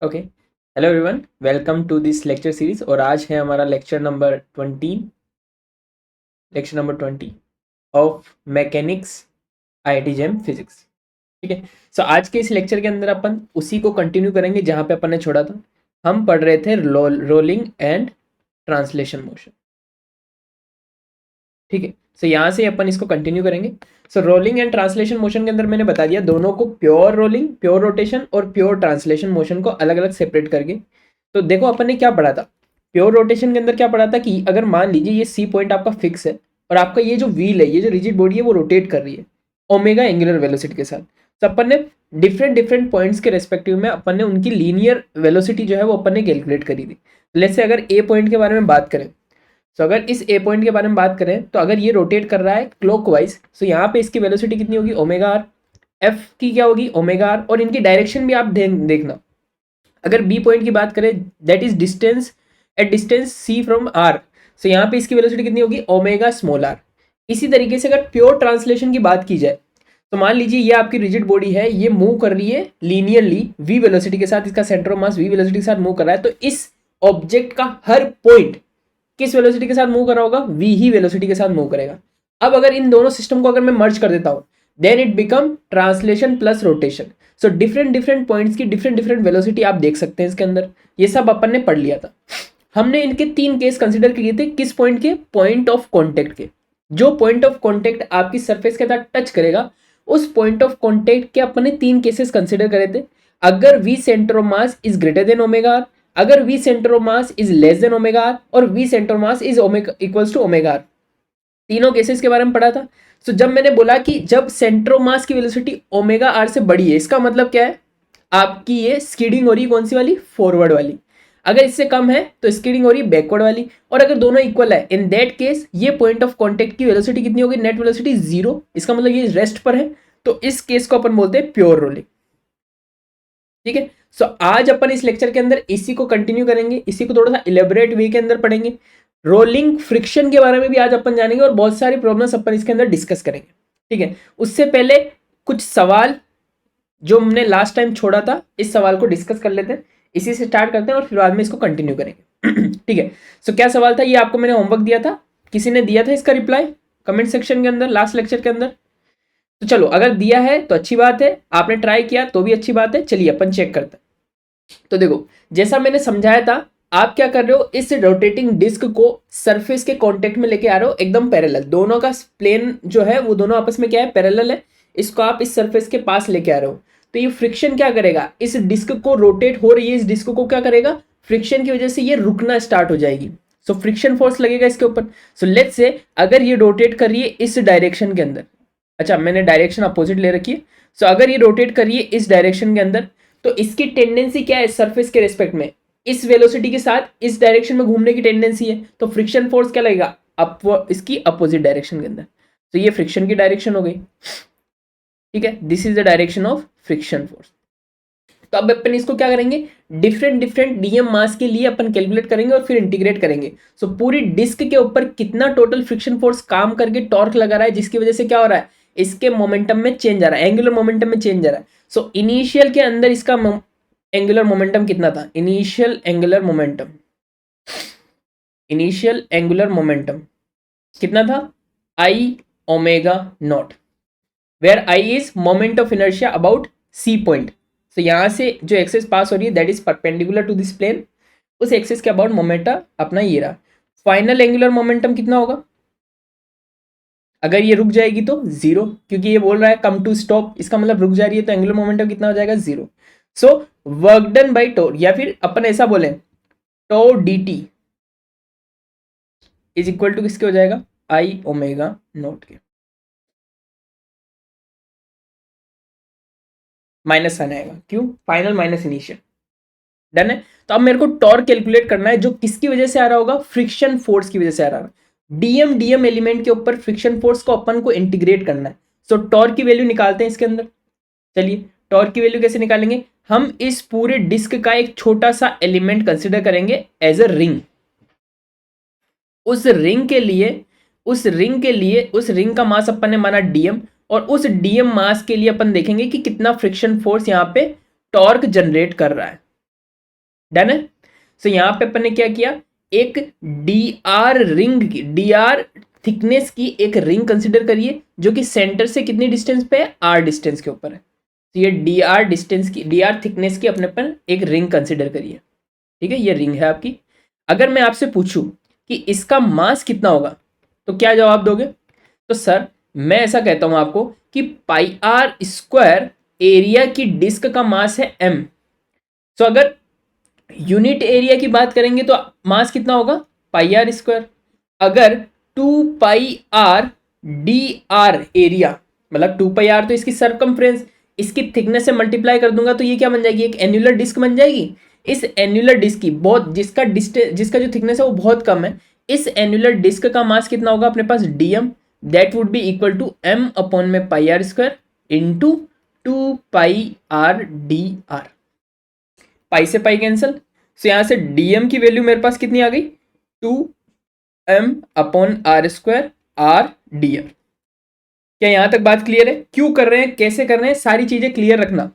Okay, hello everyone, welcome to this lecture series. और आज है हमारा lecture number 20 of mechanics IIT JAM physics. ठीक है। सो आज के इस लेक्चर के अंदर अपन उसी को कंटिन्यू करेंगे जहाँ पे अपन ने छोड़ा था। हम पढ़ रहे थे रोलिंग एंड ट्रांसलेशन मोशन। ठीक है। सो यहाँ से अपन इसको कंटिन्यू करेंगे। सो रोलिंग एंड ट्रांसलेशन मोशन के अंदर मैंने बता दिया दोनों को, प्योर रोलिंग, प्योर रोटेशन और प्योर ट्रांसलेशन मोशन को अलग अलग सेपरेट करके। तो देखो अपन ने क्या पढ़ा था। प्योर रोटेशन के अंदर क्या पढ़ा था कि अगर मान लीजिए ये सी पॉइंट आपका फिक्स है और आपका ये जो व्हील है, ये जो रिजिड बॉडी है, वो रोटेट कर रही है ओमेगा एंगुलर वेलोसिटी के साथ। तो अपन ने डिफरेंट डिफरेंट पॉइंट्स के रेस्पेक्टिव में अपन ने उनकी लीनियर वेलोसिटी जो है वो अपन ने कैलकुलेट करी थी। लेट्स से अगर ए पॉइंट के बारे में बात करें, तो अगर इस ए पॉइंट के बारे में बात करें तो अगर ये रोटेट कर रहा है क्लॉकवाइज, तो यहाँ पे इसकी वेलोसिटी कितनी होगी, ओमेगा आर। एफ की क्या होगी, ओमेगा आर। और इनकी डायरेक्शन भी आप देखना। अगर बी पॉइंट की बात करें, that is distance at distance C from R, so यहाँ पे इसकी वेलोसिटी कितनी होगी, ओमेगा स्मॉल आर। इसी तरीके से अगर प्योर ट्रांसलेशन की बात की जाए, तो मान लीजिए ये आपकी रिजिड बॉडी है, ये मूव कर रही है लीनियरली वी वेलोसिटी के साथ, इसका centre of mass V velocity के साथ मूव कर रहा है। तो इस ऑब्जेक्ट का हर पॉइंट किस वेलोसिटी के साथ मूव कर रहा होगा, वी ही वेलोसिटी के साथ मूव करेगा। अब अगर इन दोनों सिस्टम को अगर मैं मर्ज कर देता हूं, then it become translation plus rotation. So different different points की डिफरेंट डिफरेंट वेलोसिटी आप देख सकते हैं इसके अंदर। ये सब अपन ने पढ़ लिया था। हमने इनके 3 केस कंसिडर किए थे। किस पॉइंट के, पॉइंट ऑफ कॉन्टेक्ट के। जो पॉइंट ऑफ कॉन्टेक्ट आपकी सरफेस के साथ टच करेगा, उस पॉइंट ऑफ कॉन्टेक्ट के अपन ने 3 केसेस कंसिडर करे थे। अगर V centre of mass is greater than omega R, अगर V centre of mass is less than omega R, और V centre of mass is omega equals to omega R. तीनों cases के बारे में पढ़ा था। सो जब मैंने बोला कि जब सेंटर ऑफ मास की वेलोसिटी ओमेगा आर से बड़ी है, इसका मतलब क्या है, आपकी ये स्कीडिंग हो रही है, कौन सी वाली, फॉरवर्ड वाली। अगर इससे कम है तो स्कीडिंग हो रही है बैकवर्ड वाली। और अगर दोनों इक्वल है, इन दैट केस ये पॉइंट ऑफ कांटेक्ट की वेलोसिटी कितनी होगी, नेट वेलोसिटी 0। इसका मतलब ये रेस्ट पर है। तो इस केस को अपन बोलते हैं प्योर रोलिंग। ठीक है। सो आज अपन इस लेक्चर के अंदर इसी को कंटिन्यू करेंगे, इसी को थोड़ा सा इलेबोरेट वे के अंदर पढ़ेंगे। रोलिंग फ्रिक्शन के बारे में भी आज अपन जानेंगे और बहुत सारी प्रॉब्लम्स अपन इसके अंदर डिस्कस करेंगे। ठीक है। उससे पहले कुछ सवाल जो हमने लास्ट टाइम छोड़ा था, इस सवाल को डिस्कस कर लेते हैं। इसी से स्टार्ट करते हैं और फिर बाद में इसको कंटिन्यू करेंगे। ठीक है। सो क्या सवाल था, ये आपको मैंने होमवर्क दिया था, किसी ने दिया था इसका रिप्लाई कमेंट सेक्शन के अंदर लास्ट लेक्चर के अंदर? तो चलो, अगर दिया है तो अच्छी बात है, आपने ट्राई किया तो भी अच्छी बात है। चलिए अपन चेक करते हैं। तो देखो, जैसा मैंने समझाया था, आप क्या कर रहे हो, इस रोटेटिंग डिस्क को सरफेस के कांटेक्ट में लेके आ रहे हो, एकदम पैरेलल। दोनों का प्लेन जो है वो दोनों आपस में क्या है, पैरेलल है। इसको आप इस सरफेस के पास लेके आ रहे हो। तो ये फ्रिक्शन क्या करेगा, इस डिस्क को रोटेट हो रही है, इस डिस्क को क्या करेगा, फ्रिक्शन की वजह से ये रुकना स्टार्ट हो जाएगी। सो फ्रिक्शन फोर्स लगेगा इसके ऊपर। सो लेट्स से अगर ये रोटेट कर रही है इस डायरेक्शन के अंदर, अच्छा मैंने डायरेक्शन अपोजिट ले रखी है। सो अगर ये रोटेट कर रही है इस डायरेक्शन के अंदर, तो इसकी टेंडेंसी क्या है, सरफेस के रिस्पेक्ट में इस वेलोसिटी के साथ इस डायरेक्शन में घूमने की टेंडेंसी है। तो फ्रिक्शन फोर्स क्या लगेगा, अपवर्ड, इसकी अपोजिट डायरेक्शन के अंदर। तो ये फ्रिक्शन की डायरेक्शन हो गई। ठीक है, this is the direction of friction force. तो अब अपन इसको क्या करेंगे, डिफरेंट डिफरेंट डीएम मास के लिए अपन कैलकुलेट करेंगे और फिर इंटीग्रेट करेंगे। सो पूरी डिस्क के ऊपर कितना टोटल फ्रिक्शन फोर्स काम करके टॉर्क लगा रहा है, जिसकी वजह से क्या हो रहा है, इसके मोमेंटम में चेंज आ रहा है, एंगुलर मोमेंटम में चेंज आ रहा है। सो इनिशियल के अंदर इसका एंगुलर मोमेंटम कितना था, initial angular momentum, initial angular momentum कितना था, I omega naught, where I is moment of inertia about C point. तो यहां से जो एक्सेस पास हो रही है that is perpendicular to this plane, उस एक्सेस के अबाउट मोमेंटम अपना ये रहा। फाइनल एंगुलर मोमेंटम कितना होगा, अगर ये रुक जाएगी तो 0, क्योंकि ये बोल रहा है कम टू स्टॉप, इसका मतलब रुक जा रही है, तो एंगुलर मोमेंटम कितना हो जाएगा, 0। So work done by tau, या फिर अपन ऐसा बोले tau D T is equal to किसके हो जाएगा, आई ओमेगा नोट के, माइनस साइन आएगा, क्यों, फाइनल माइनस इनिशियल। डन है। तो अब मेरे को टॉर्क कैलकुलेट करना है, जो किसकी वजह से आ रहा होगा, फ्रिक्शन फोर्स की वजह से आ रहा है। डीएम एलिमेंट के ऊपर फ्रिक्शन फोर्स को अपन को इंटीग्रेट करना है। सो टॉर्क की वैल्यू निकालते हैं इसके अंदर। चलिए, टॉर्क की वैल्यू कैसे निकालेंगे, हम इस पूरे डिस्क का एक छोटा सा एलिमेंट कंसिडर करेंगे एज अ रिंग। उस रिंग का मास अपन ने माना डीएम, और उस डीएम मास के लिए अपन देखेंगे कि कितना फ्रिक्शन फोर्स यहाँ पे टॉर्क जनरेट कर रहा है। डन है। सो यहाँ पे अपन ने क्या किया, एक डी आर थिकनेस की एक रिंग कंसिडर करिए जो कि सेंटर से कितनी डिस्टेंस पे है, आर डिस्टेंस के ऊपर है। तो ये डी आर डिस्टेंस की, डी आर थिकनेस की अपने पर एक रिंग कंसिडर करिए। ठीक है, ये रिंग है आपकी। अगर मैं आपसे पूछूं कि इसका मास कितना होगा तो क्या जवाब दोगे? तो सर मैं ऐसा कहता हूं आपको कि पाई आर स्क्वायर एरिया की डिस्क का मास है m। तो अगर यूनिट एरिया की बात करेंगे तो मास कितना होगा, पाई आर स्क्वायर। अगर 2 pi R D R area, मतलब 2 पाई आर तो इसकी सरकमफ्रेंस, इसकी थिकनेस से मल्टीप्लाई कर दूंगा तो ये क्या बन जाएगी, एक एन्युलर डिस्क बन जाएगी। इस एन्युलर डिस्क की बहुत, जिसका जो थिकनेस है वो बहुत कम है, इस एन्युलर डिस्क का मास कितना होगा अपने पास, DM. That would be equal to m upon में pi R square into 2 pi R D R. Pi से पाई कैंसिल, सो यहां से डीएम की वैल्यू मेरे पास कितनी आ गई, 2m upon R square R D R. क्या यहां तक बात क्लियर है? क्यों कर रहे हैं, कैसे कर रहे हैं, सारी चीजें क्लियर रखना।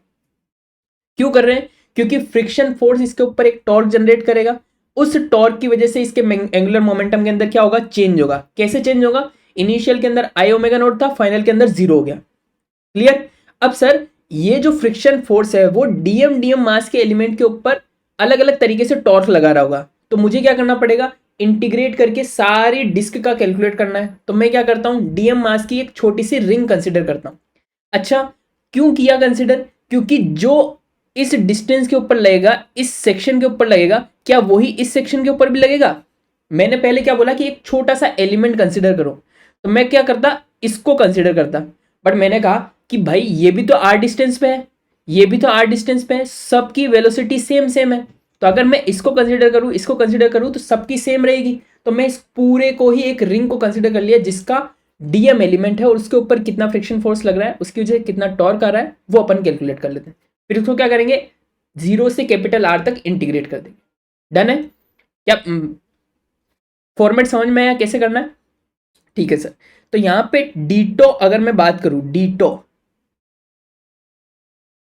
क्यों कर रहे हैं? क्योंकि फ्रिक्शन फोर्स इसके ऊपर एक टॉर्क जनरेट करेगा, उस टॉर्क की वजह से इसके एंगुलर मोमेंटम के अंदर क्या होगा, चेंज होगा। कैसे चेंज होगा, इनिशियल के अंदर आई ओमेगा नोट था, फाइनल के अंदर 0 हो गया। क्लियर? अब सर ये जो फ्रिक्शन फोर्स है वो डीएम डीएम मास के एलिमेंट के ऊपर अलग अलग तरीके से टॉर्क लगा रहा होगा, तो मुझे क्या करना पड़ेगा, इंटीग्रेट करके सारी डिस्क का कैलकुलेट करना है। तो मैं क्या करता हूं, डीएम मास की एक छोटी सी रिंग कंसिडर करता हूं। अच्छा, क्यों किया कंसिडर? क्योंकि जो इस डिस्टेंस के ऊपर लगेगा, इस सेक्शन के ऊपर लगेगा, क्या वही इस सेक्शन के ऊपर भी लगेगा? मैंने पहले क्या बोला कि एक छोटा सा एलिमेंट कंसिडर करो, तो मैं क्या करता, इसको कंसिडर करता। बट मैंने कहा कि भाई ये भी तो आर डिस्टेंस पे है, ये भी तो आर डिस्टेंस पे है, सबकी वेलोसिटी सेम सेम है, तो अगर मैं इसको कंसिडर करूं, इसको कंसिडर करूं तो सबकी सेम रहेगी। तो मैं इस पूरे को ही एक रिंग को कंसिडर कर लिया जिसका डीएम एलिमेंट है और उसके ऊपर कितना फ्रिक्शन फोर्स लग रहा है, उसकी वजह से कितना टॉर्क आ रहा है वो अपन कैलकुलेट कर लेते हैं। फिर उसको क्या करेंगे, 0 से कैपिटल आर तक इंटीग्रेट कर देंगे। डन है? क्या फॉर्मेट समझ में आया कैसे करना है? ठीक है सर। तो यहां पे डीटो अगर मैं बात करूं, डीटो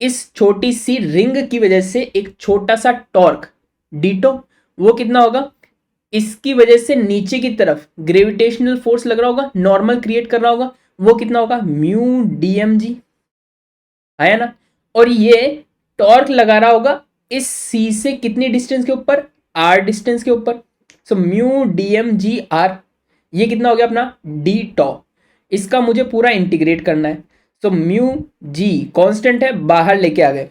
इस छोटी सी रिंग की वजह से एक छोटा सा टॉर्क डीटो, वो कितना होगा, इसकी वजह से नीचे की तरफ ग्रेविटेशनल फोर्स लग रहा होगा, नॉर्मल क्रिएट कर रहा होगा, वो कितना होगा, म्यू डीएमजी, आया ना। और ये टॉर्क लगा रहा होगा इस सी से कितनी डिस्टेंस के ऊपर, आर डिस्टेंस के ऊपर। सो म्यू डीएमजी आर, ये कितना हो गया अपना डी टॉ। इसका मुझे पूरा इंटीग्रेट करना है। सो म्यू जी कांस्टेंट है, बाहर लेके आ गए।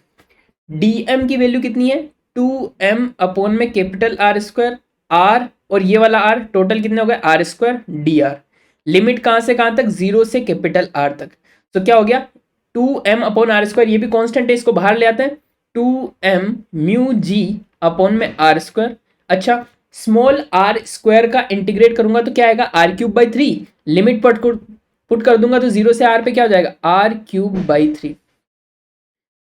डीएम की वैल्यू कितनी है, 2m अपॉन में कैपिटल आर स्क्वायर आर, और ये वाला आर टोटल कितने हो गए, R square D R. Limit कहां से कहां तक, 0 से कैपिटल आर तक। तो क्या हो गया, 2m अपॉन आर स्क्वायर, ये भी कांस्टेंट है, इसको बाहर ले आते हैं, 2m म्यू जी अपॉन में आर स्क्वायर। अच्छा, स्मॉल आर स्क्वायर का इंटीग्रेट करूंगा तो क्या आएगा, R cube by 3। Limit put कर दूंगा तो 0 से आर पे क्या हो जाएगा, R cube by 3।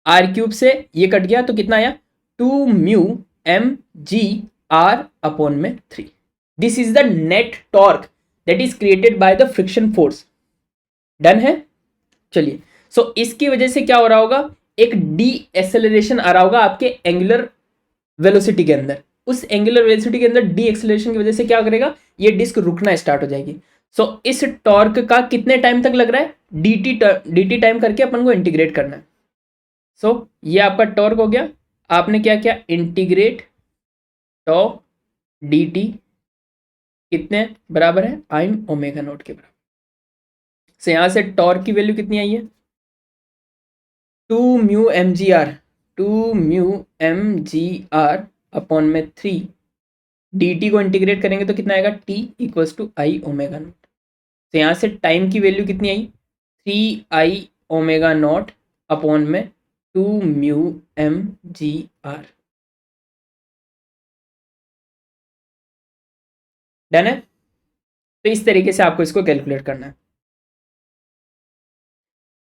R cube से ये कट गया तो कितना आया, 2 mu M G R upon में 3। This is the net torque that is created by the friction force. Done है? चलिए, सो इसकी वजह से क्या हो रहा होगा, एक डी एक्सेलरेशन आ रहा होगा आपके एंगुलर वेलोसिटी के अंदर। उस एंगुलर वेलोसिटी के अंदर डी एक्सेलरेशन की वजह से क्या करेगा, ये डिस्क रुकना स्टार्ट हो जाएगी। सो इस टॉर्क का कितने टाइम तक लग रहा है, dt टाइम करके अपन को इंटीग्रेट करना है। सो ये आपका टॉर्क हो गया। आपने क्या किया, इंटीग्रेट टॉ dt कितने बराबर है, आइन ओमेगा नोट के बराबर। से यहां से टॉर्क की वैल्यू कितनी आई है, 2 mu M G R, 2 mu M G R upon में 3। dt को इंटीग्रेट करेंगे तो कितना आएगा, t equals to I omega naught. तो यहाँ से टाइम की वैल्यू कितनी आई, 3 आई ओमेगा नॉट अपॉन में 2 mu M G R. Done है? तो इस तरीके से आपको इसको कैलकुलेट करना है।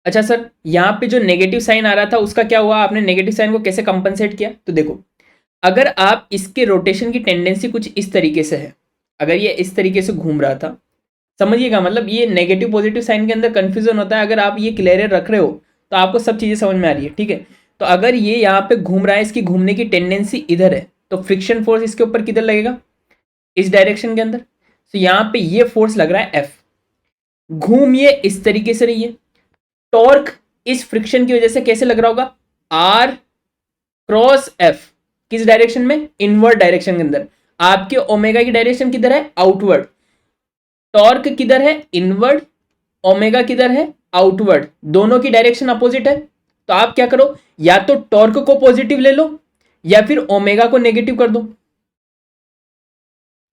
अच्छा सर, यहाँ पे जो नेगेटिव साइन आ रहा था उसका क्या हुआ, आपने नेगेटिव साइन को कैसे कंपनसेट किया? तो देखो, अगर आप इसके रोटेशन की टेंडेंसी कुछ इस तरीके से है, अगर ये इस तरीके से घूम रहा था, समझिएगा, मतलब ये नेगेटिव पॉजिटिव साइन के अंदर कंफ्यूजन होता है। अगर आप ये क्लियर रख रहे हो तो आपको सब चीज़ें समझ में आ रही है, ठीक है। तो अगर ये यहाँ पे घूम रहा है, इसकी घूमने की टेंडेंसी इधर है, तो फ्रिक्शन फोर्स इसके ऊपर किधर लगेगा, इस डायरेक्शन के अंदर। तो यहां पे ये फोर्स लग रहा है F, घूम ये इस तरीके से रही है। टॉर्क इस फ्रिक्शन की वजह से कैसे लग रहा होगा, R क्रॉस F, किस डायरेक्शन में, इनवर्ड डायरेक्शन के अंदर। आपके ओमेगा की डायरेक्शन किधर है, आउटवर्ड। टॉर्क किधर है, इनवर्ड। ओमेगा किधर है, आउटवर्ड। दोनों की डायरेक्शन अपोजिट है। तो आप क्या करो, या तो टॉर्क को पॉजिटिव ले लो या फिर ओमेगा को नेगेटिव कर दो।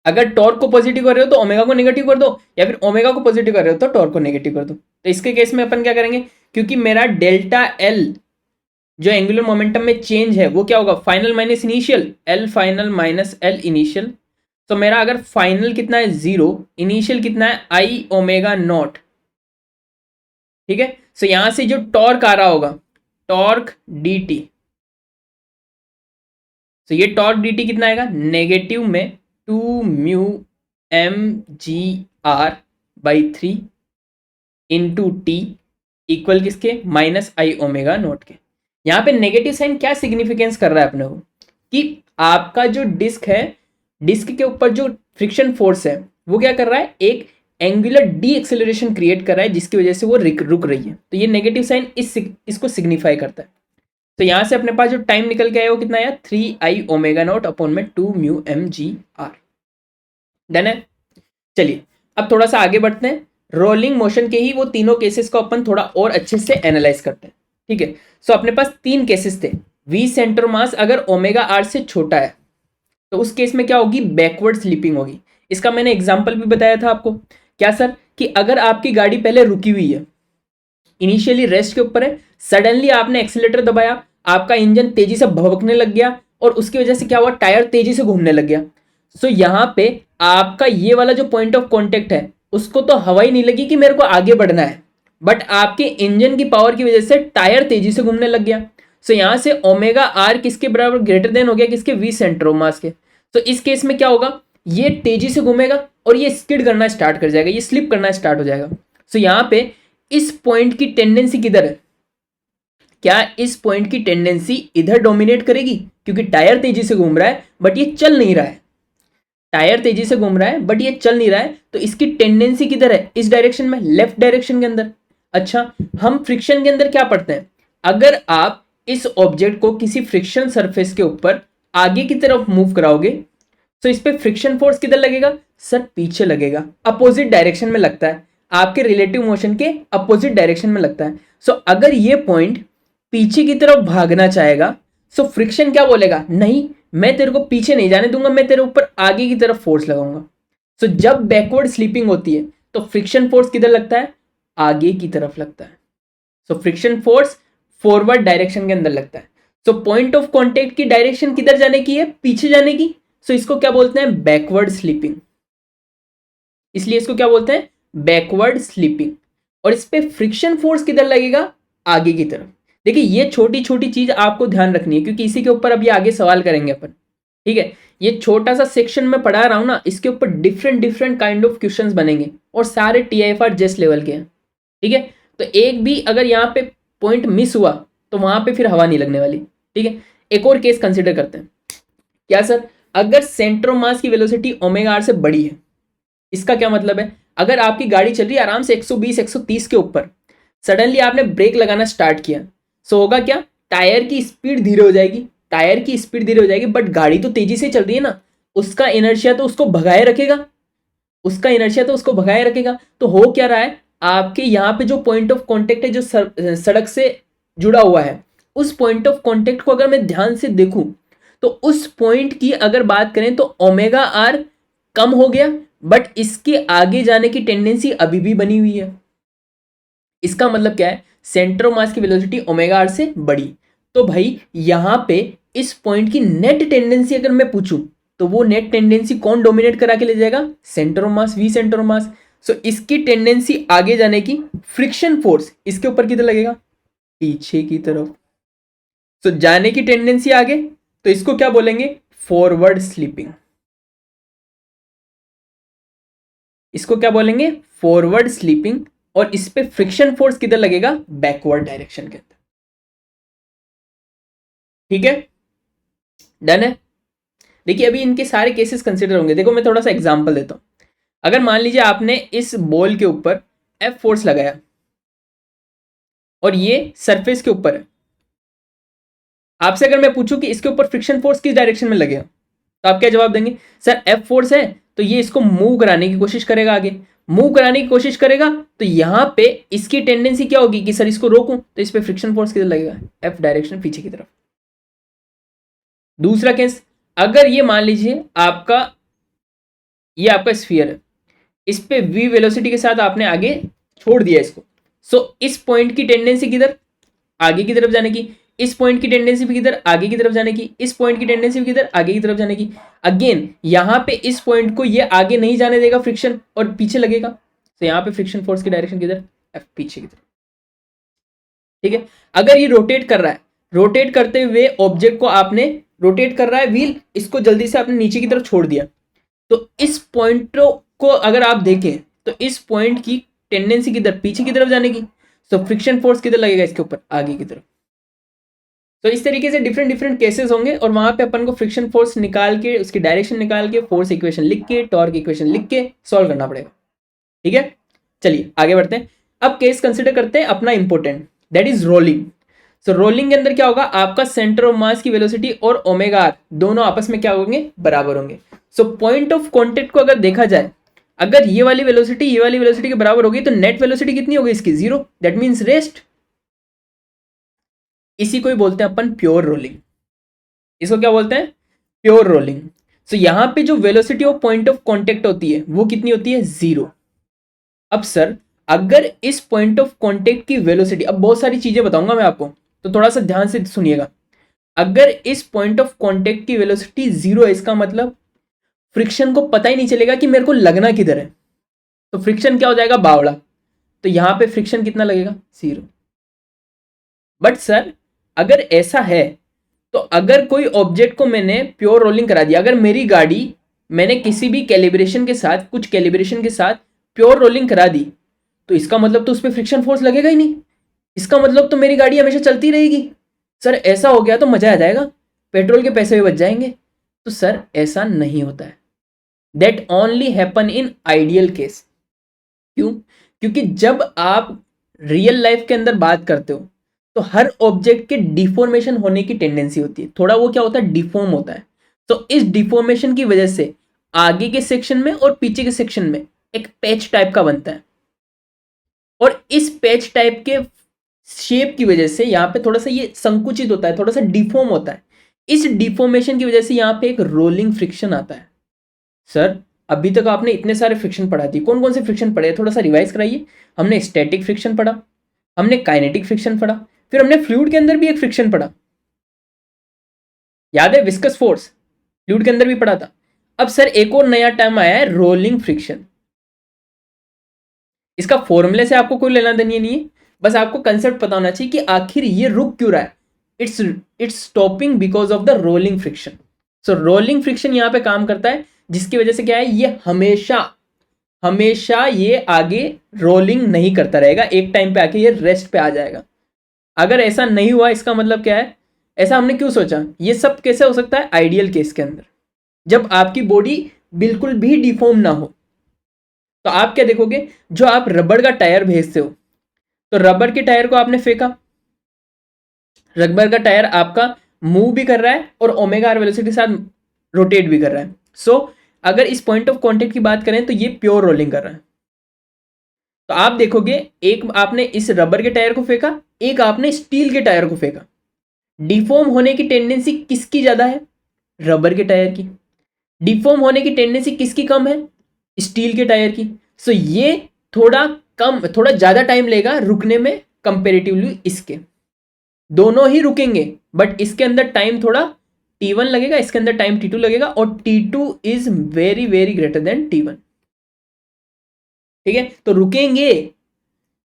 अगर टॉर्क को पॉजिटिव कर रहे हो तो ओमेगा को नेगेटिव कर दो, या फिर ओमेगा को पॉजिटिव कर रहे हो तो टॉर्क को नेगेटिव कर दो। तो इसके केस में अपन क्या करेंगे, क्योंकि मेरा डेल्टा एल जो एंगुलर मोमेंटम में चेंज है वो क्या होगा, final minus initial, L final minus L initial. तो मेरा अगर फाइनल कितना है 0, इनिशियल कितना है आई ओमेगा नॉट, ठीक है। सो यहां से जो टॉर्क आ रहा होगा, टॉर्क डी टी, तो ये टॉर्क डी टी कितना आएगा, नेगेटिव में 2 mu M G R by 3 into T equal किसके, माइनस आई ओमेगा नोट के। यहां पे नेगेटिव साइन क्या सिग्निफिकेंस कर रहा है अपने को, कि आपका जो डिस्क है, डिस्क के ऊपर जो फ्रिक्शन फोर्स है वो क्या कर रहा है, एक एंगुलर डी एक्सेलरेशन क्रिएट कर रहा है जिसकी वजह से वो रुक रही है। तो ये नेगेटिव साइन इसको सिग्निफाई करता है। तो यहां से अपने पास जो टाइम निकल के आया वो कितना आया, 3 आई ओमेगा नॉट अपॉन में 2 mu M G R. Done है। चलिए अब थोड़ा सा आगे बढ़ते हैं, रोलिंग मोशन के ही वो तीनों केसेस को अपन थोड़ा और अच्छे से एनालाइज करते हैं। ठीक है, सो अपने पास 3 केसेस थे। वी सेंटर मास अगर ओमेगा आर से छोटा है तो उस केस में क्या होगी, बैकवर्ड स्लिपिंग होगी। इसका मैंने एग्जांपल भी बताया था आपको, क्या सर, कि अगर आपकी गाड़ी पहले रुकी हुई है, इनिशियली रेस्ट के ऊपर है, सडनली आपने एक्सीलेटर दबाया, आपका इंजन तेजी से भभकने लग गया और उसकी वजह से क्या हुआ, टायर तेजी से घूमने लग गया। सो यहां पे आपका ये वाला जो पॉइंट ऑफ कॉन्टेक्ट है उसको तो हवा ही नहीं लगी कि मेरे को आगे बढ़ना है, बट आपके इंजन की पावर की वजह से टायर तेजी से घूमने लग गया। सो यहां से ओमेगा आर किसके बराबर, ग्रेटर देन हो गया किसके, वी सेंटर ऑफ मास के। तो इस केस में क्या होगा, ये तेजी से घूमेगा और ये स्किड करना स्टार्ट कर जाएगा, ये स्लिप करना स्टार्ट हो जाएगा। सो यहां पे इस पॉइंट की टेंडेंसी किधर है, क्या इस पॉइंट की टेंडेंसी इधर डोमिनेट करेगी, क्योंकि टायर तेजी से घूम रहा है बट ये चल नहीं रहा है, टायर तेजी से घूम रहा है बट ये चल नहीं रहा है, तो इसकी टेंडेंसी किधर है, इस डायरेक्शन में, लेफ्ट डायरेक्शन के अंदर। अच्छा, हम फ्रिक्शन के अंदर क्या पढ़ते हैं, अगर आप इस ऑब्जेक्ट को किसी फ्रिक्शन सरफेस के ऊपर आगे की तरफ मूव कराओगे तो इस पे फ्रिक्शन फोर्स किधर लगेगा, सर पीछे लगेगा, अपोजिट डायरेक्शन में लगता है, आपके रिलेटिव मोशन के अपोजिट डायरेक्शन में लगता है। सो अगर ये पॉइंट पीछे की तरफ भागना चाहेगा सो फ्रिक्शन क्या बोलेगा, नहीं मैं तेरे को पीछे नहीं जाने दूंगा, मैं तेरे ऊपर आगे की तरफ फोर्स लगाऊंगा। सो जब बैकवर्ड स्लीपिंग होती है तो फ्रिक्शन फोर्स किधर लगता है, आगे की तरफ लगता है। So friction force forward direction के अंदर लगता है। सो पॉइंट ऑफ कॉन्टेक्ट की डायरेक्शन किधर जाने की है, पीछे जाने की। सो इसको क्या बोलते हैं, बैकवर्ड स्लीपिंग, इसलिए इसको क्या बोलते हैं, बैकवर्ड स्लीपिंग। और इस पे फ्रिक्शन फोर्स किधर लगेगा, आगे की तरफ। देखिए ये छोटी छोटी चीज आपको ध्यान रखनी है क्योंकि इसी के ऊपर अभी आगे सवाल करेंगे अपन। ठीक है, ये छोटा सा सेक्शन में पढ़ा रहा हूं ना, इसके ऊपर different different kind of questions बनेंगे और सारे TIFR जेस लेवल के हैं। ठीक है, तो एक भी अगर यहाँ पे पॉइंट मिस हुआ तो वहां पे फिर हवा नहीं लगने वाली। ठीक है, एक और केस कंसिडर करते हैं, क्या सर, अगर सेंटर ऑफ मास की वेलोसिटी ओमेगा आर से बड़ी है, इसका क्या मतलब है, अगर आपकी गाड़ी चल रही है आराम से 120 130 के ऊपर, सडनली आपने ब्रेक लगाना स्टार्ट किया, सो होगा क्या, टायर की स्पीड धीरे हो जाएगी, टायर की स्पीड धीरे हो जाएगी, बट गाड़ी तो तेजी से चल रही है ना, उसका इनर्शिया तो उसको भगाए रखेगा, उसका इनर्शिया तो उसको भगाए रखेगा। तो हो क्या रहा है, आपके यहाँ पे जो पॉइंट ऑफ कॉन्टेक्ट है जो सड़क से जुड़ा हुआ है, उस पॉइंट ऑफ कॉन्टेक्ट को अगर मैं ध्यान से देखूं तो उस पॉइंट की अगर बात करें तो ओमेगा आर कम हो गया, बट इसके आगे जाने की टेंडेंसी अभी भी बनी हुई है। इसका मतलब क्या है, सेंटर ऑफ मास की वेलोसिटी ओमेगा आर से बड़ी, तो भाई यहां पे इस पॉइंट की नेट टेंडेंसी अगर मैं पूछूं तो वो नेट टेंडेंसी कौन डोमिनेट करा के ले जाएगा, centre of mass, V centre of mass. So इसकी टेंडेंसी आगे जाने की, फ्रिक्शन फोर्स इसके ऊपर किधर लगेगा, पीछे की तरफ। सो जाने की टेंडेंसी आगे, तो इसको क्या बोलेंगे, फॉरवर्ड स्लीपिंग। इसको क्या बोलेंगे, फॉरवर्ड स्लीपिंग। और इस पे फ्रिक्शन फोर्स किधर लगेगा, बैकवर्ड डायरेक्शन के अंदर। ठीक है, डन है। देखिए अभी इनके सारे केसेस कंसिडर होंगे। देखो मैं थोड़ा सा एग्जांपल देता हूँ। अगर मान लीजिए आपने इस बॉल के ऊपर एफ फोर्स लगाया और ये सरफेस के ऊपर है, आपसे अगर मैं पूछूं कि इसके ऊपर फ्रिक्शन फोर्स किस डायरेक्शन में लगेगा, तो आप क्या जवाब देंगे? सर एफ फोर्स है तो ये इसको मूव कराने की कोशिश करेगा, आगे मूव कराने की कोशिश करेगा, तो यहां पे इसकी टेंडेंसी क्या होगी कि सर इसको रोकूं, तो इस पे फ्रिक्शन फोर्स किधर लगेगा? एफ डायरेक्शन, पीछे की तरफ। दूसरा केस, अगर ये मान लीजिए ये आपका स्फीयर है, इस पे v वेलोसिटी के साथ आपने आगे छोड़ दिया इसको, सो इस पॉइंट की टेंडेंसी किधर? आगे की तरफ जाने की। इस पॉइंट की टेंडेंसी भी किधर? आगे की तरफ जाने की। इस पॉइंट की टेंडेंसी भी किधर? आगे की तरफ जाने की। अगेन यहां पे इस पॉइंट को ये आगे नहीं जाने देगा फ्रिक्शन, और पीछे लगेगा, तो यहां पे फ्रिक्शन फोर्स की डायरेक्शन किधर? एफ, पीछे की तरफ। ठीक है। अगर ये रोटेट कर रहा है, रोटेट करते हुए ऑब्जेक्ट को आपने रोटेट कर रहा है व्हील, इसको जल्दी से आपने नीचे की तरफ छोड़ दिया, तो इस पॉइंट को अगर आप देखें तो इस पॉइंट की टेंडेंसी किधर? पीछे की तरफ जाने की। सो फ्रिक्शन फोर्स किधर लगेगा इसके ऊपर? आगे की तरफ। तो इस तरीके से डिफरेंट डिफरेंट केसेस होंगे, और वहां पे अपन को फ्रिक्शन फोर्स निकाल के, उसकी डायरेक्शन निकाल के, फोर्स इक्वेशन लिख के, टॉर्क इक्वेशन लिख के सॉल्व करना पड़ेगा। ठीक है, चलिए आगे बढ़ते हैं। अब केस कंसिडर करते हैं अपना important, that is rolling. So rolling के अंदर क्या होगा? आपका सेंटर ऑफ मास की वेलोसिटी और ओमेगा आर दोनों आपस में क्या होंगे? बराबर होंगे। सो पॉइंट ऑफ कॉन्टेक्ट को अगर देखा जाए, अगर ये वाली वेलोसिटी के बराबर होगी, तो नेट वेलोसिटी कितनी होगी इसकी? Zero, that means rest. इसी को ही बोलते हैं अपन प्योर रोलिंग। इसको क्या बोलते हैं? Pure rolling. सो यहां पे जो velocity of point of contact होती है वो कितनी होती है? जीरो। अब सर अगर इस पॉइंट ऑफ कांटेक्ट की वेलोसिटी, अब बहुत सारी चीजें बताऊंगा मैं आपको, तो थोड़ा सा ध्यान से सुनिएगा। अगर इस पॉइंट ऑफ कांटेक्ट की वेलोसिटी जीरो है, इसका मतलब फ्रिक्शन को पता ही नहीं चलेगा कि मेरे को लगना किधर है, तो फ्रिक्शन क्या हो जाएगा? बावड़ा। तो यहां पे फ्रिक्शन कितना लगेगा? जीरो। बट सर अगर ऐसा है, तो अगर कोई ऑब्जेक्ट को मैंने प्योर रोलिंग करा दिया, अगर मेरी गाड़ी मैंने किसी भी कैलिब्रेशन के साथ, कुछ कैलिब्रेशन के साथ प्योर रोलिंग करा दी, तो इसका मतलब तो उस पर फ्रिक्शन फोर्स लगेगा ही नहीं। इसका मतलब तो मेरी गाड़ी हमेशा चलती रहेगी। सर ऐसा हो गया तो मजा आ जाएगा, पेट्रोल के पैसे भी बच जाएंगे। तो सर ऐसा नहीं होता है। That only happen in ideal case. क्यों? क्योंकि जब आप रियल लाइफ के अंदर बात करते हो, तो हर ऑब्जेक्ट के डिफॉर्मेशन होने की टेंडेंसी होती है, थोड़ा वो क्या होता है? डिफॉर्म होता है। तो इस डिफॉर्मेशन की वजह से आगे के सेक्शन में और पीछे के सेक्शन में एक पैच टाइप का बनता है, और इस पैच टाइप के शेप की वजह से यहाँ पे थोड़ा सा ये संकुचित होता है, थोड़ा सा डिफॉर्म होता है। इस डिफॉर्मेशन की वजह से यहाँ पे एक रोलिंग फ्रिक्शन आता है। सर अभी तक आपने इतने सारे फ्रिक्शन पढ़ा दिए, कौन कौन से फ्रिक्शन पढ़े? थोड़ा सा रिवाइज कराइए। हमने स्टैटिक फ्रिक्शन पढ़ा, हमने काइनेटिक फ्रिक्शन पढ़ा, फिर हमने फ्लूइड के अंदर भी एक फ्रिक्शन पढ़ा, याद है? विस्कस फोर्स, फ्लूइड के अंदर भी पढ़ा था। अब सर एक और नया टर्म आया है, रोलिंग फ्रिक्शन। इसका फॉर्मूले से आपको कोई लेना देनी नहीं है, बस आपको कंसेप्ट पता होना चाहिए कि आखिर ये रुक क्यों रहा है। Its stopping because of the rolling friction. So rolling friction यहाँ पे काम करता है, जिसकी वजह से क्या है? ये हमेशा हमेशा ये आगे रोलिंग नहीं करता रहेगा, एक टाइम पे आके ये रेस्ट पे आ जाएगा। अगर ऐसा नहीं हुआ, इसका मतलब क्या है? ऐसा हमने क्यों सोचा? ये सब कैसे हो सकता है? आइडियल केस के अंदर, जब आपकी बॉडी बिल्कुल भी डिफॉर्म ना हो। तो आप क्या देखोगे? जो आप रबड़ का टायर भेजते हो, तो रबड़ के टायर को आपने फेंका, रबड़ का टायर आपका मूव भी कर रहा है और ओमेगा आर वेलोसिटी के साथ रोटेट भी कर रहा है। सो अगर इस पॉइंट ऑफ कांटेक्ट की बात करें, तो ये प्योर रोलिंग कर रहा है। तो आप देखोगे, एक आपने इस रबर के टायर को फेंका, एक आपने स्टील के टायर को फेंका। डिफॉर्म होने की टेंडेंसी किसकी ज्यादा है? रबर के टायर की। डिफॉर्म होने की टेंडेंसी किसकी कम है? स्टील के टायर की। सो ये थोड़ा ज्यादा टाइम लेगा रुकने में कंपेरेटिवली इसके। दोनों ही रुकेंगे, बट इसके अंदर टाइम थोड़ा T1 लगेगा, इसके अंदर टाइम T2 लगेगा, और T2 is very very greater than T1। ठीक है, तो रुकेंगे।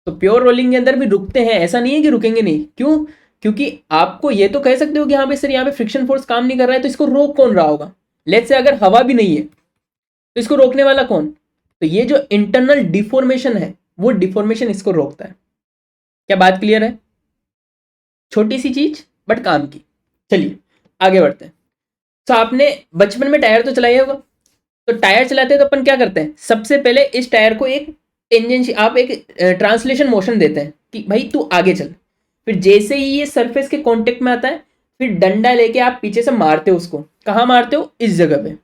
तो प्योर रोलिंग के अंदर भी रुकते हैं, ऐसा नहीं है कि रुकेंगे नहीं। क्यों? क्योंकि आपको ये तो कह सकते हो कि हाँ भाई सर यहाँ पे फ्रिक्शन फोर्स काम नहीं कर रहा है, तो इसको रोक कौन रहा होगा? लेट्स से अगर हवा भी नहीं है, तो इसको रोकने वाला कौन? तो ये जो इंटरनल डिफॉर्मेशन है, वो डिफॉर्मेशन इसको रोकता है। क्या बात क्लियर है? छोटी सी चीज बट काम की। चलिए आगे बढ़ते हैं। तो आपने बचपन में टायर तो चलाया होगा, तो टायर चलाते हैं तो अपन क्या करते हैं, सबसे पहले इस टायर को एक टेंजेंशियल, आप एक ट्रांसलेशन मोशन देते हैं कि भाई तू आगे चल। फिर जैसे ही ये सरफेस के कांटेक्ट में आता है, फिर डंडा लेके आप पीछे से मारते हो उसको। कहाँ मारते हो, इस जगह पे।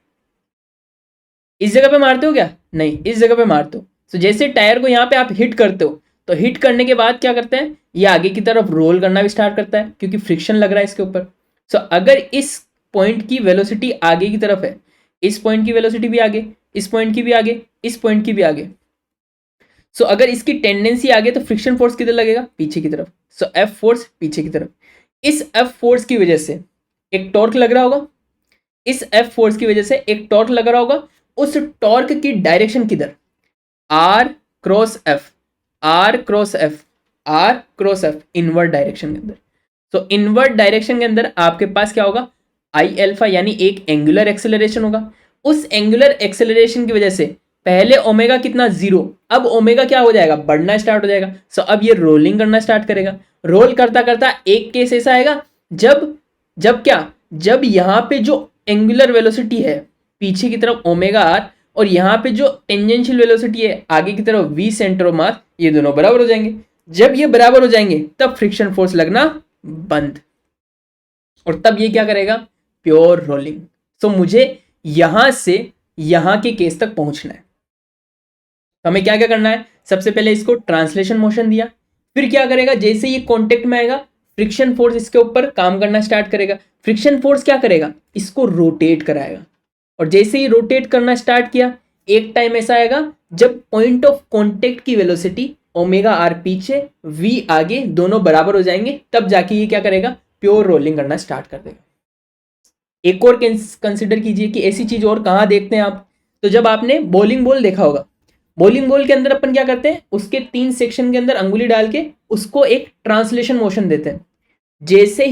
इस जगह पे मारते हो क्या, नहीं, इस जगह पे मारते हो। तो जैसे टायर को यहाँ पे आप हिट करते हो, तो हिट करने के बाद क्या करते हैं, ये आगे की तरफ रोल करना भी स्टार्ट करता है क्योंकि फ्रिक्शन लग रहा है इसके ऊपर। सो अगर इस पॉइंट की वेलोसिटी आगे की तरफ है, इस पॉइंट की वेलोसिटी भी आगे, इस पॉइंट की भी आगे, इस पॉइंट की भी आगे। सो अगर इसकी टेंडेंसी आगे, तो फ्रिक्शन फोर्स किधर लगेगा, पीछे की तरफ। सो एफ फोर्स पीछे की तरफ। इस एफ फोर्स की वजह से एक टॉर्क लग रहा होगा, इस एफ फोर्स की वजह से एक टॉर्क लग रहा होगा। उस टॉर्क की डायरेक्शन किधर, R cross F, R cross F, R cross F, inward direction के अंदर। तो इनवर्ड डायरेक्शन के अंदर आपके पास क्या होगा, आई एल्फा, यानी एक एंगुलर एक्सेलरेशन होगा। उस एंगुलर एक्सेलरेशन की वजह से पहले ओमेगा कितना, जीरो, अब ओमेगा क्या हो जाएगा, बढ़ना स्टार्ट हो जाएगा। सो अब ये रोलिंग करना स्टार्ट करेगा। रोल करता करता एक केस ऐसा आएगा जब जब क्या, जब यहाँ पे जो एंगुलर वेलोसिटी है पीछे की तरफ ओमेगा आर, और यहाँ पे जो टेंजेंशियल वेलोसिटी है आगे की तरफ वी सेंटर ऑफ मास, ये दोनों बराबर हो जाएंगे। जब ये बराबर हो जाएंगे तब फ्रिक्शन फोर्स लगना बंद, और तब ये क्या करेगा, प्योर रोलिंग। सो मुझे यहां से यहां के केस तक पहुंचना है। तो हमें क्या क्या करना है, सबसे पहले इसको ट्रांसलेशन मोशन दिया, फिर क्या करेगा, जैसे ये कांटेक्ट में आएगा, फ्रिक्शन फोर्स इसके ऊपर काम करना स्टार्ट करेगा। फ्रिक्शन फोर्स क्या करेगा, इसको रोटेट कराएगा, और जैसे ही रोटेट करना स्टार्ट किया, एक टाइम ऐसा आएगा जब पॉइंट ऑफ कांटेक्ट की वेलोसिटी ओमेगा आर पीछे, वी आगे, दोनों बराबर हो जाएंगे, तब जाके ये क्या करेगा, प्योर रोलिंग करना स्टार्ट कर देगा। एक और कंसिडर कीजिए कि ऐसी चीज और कहाँ देखते हैं आप, तो जब आपने बॉलिंग बॉल देखा होगा, बॉलिंग बॉल के अंदर अपन क्या करते हैं, उसके 3 सेक्शन के अंदर अंगुली डाल के उसको एक ट्रांसलेशन मोशन देते हैं। जैसे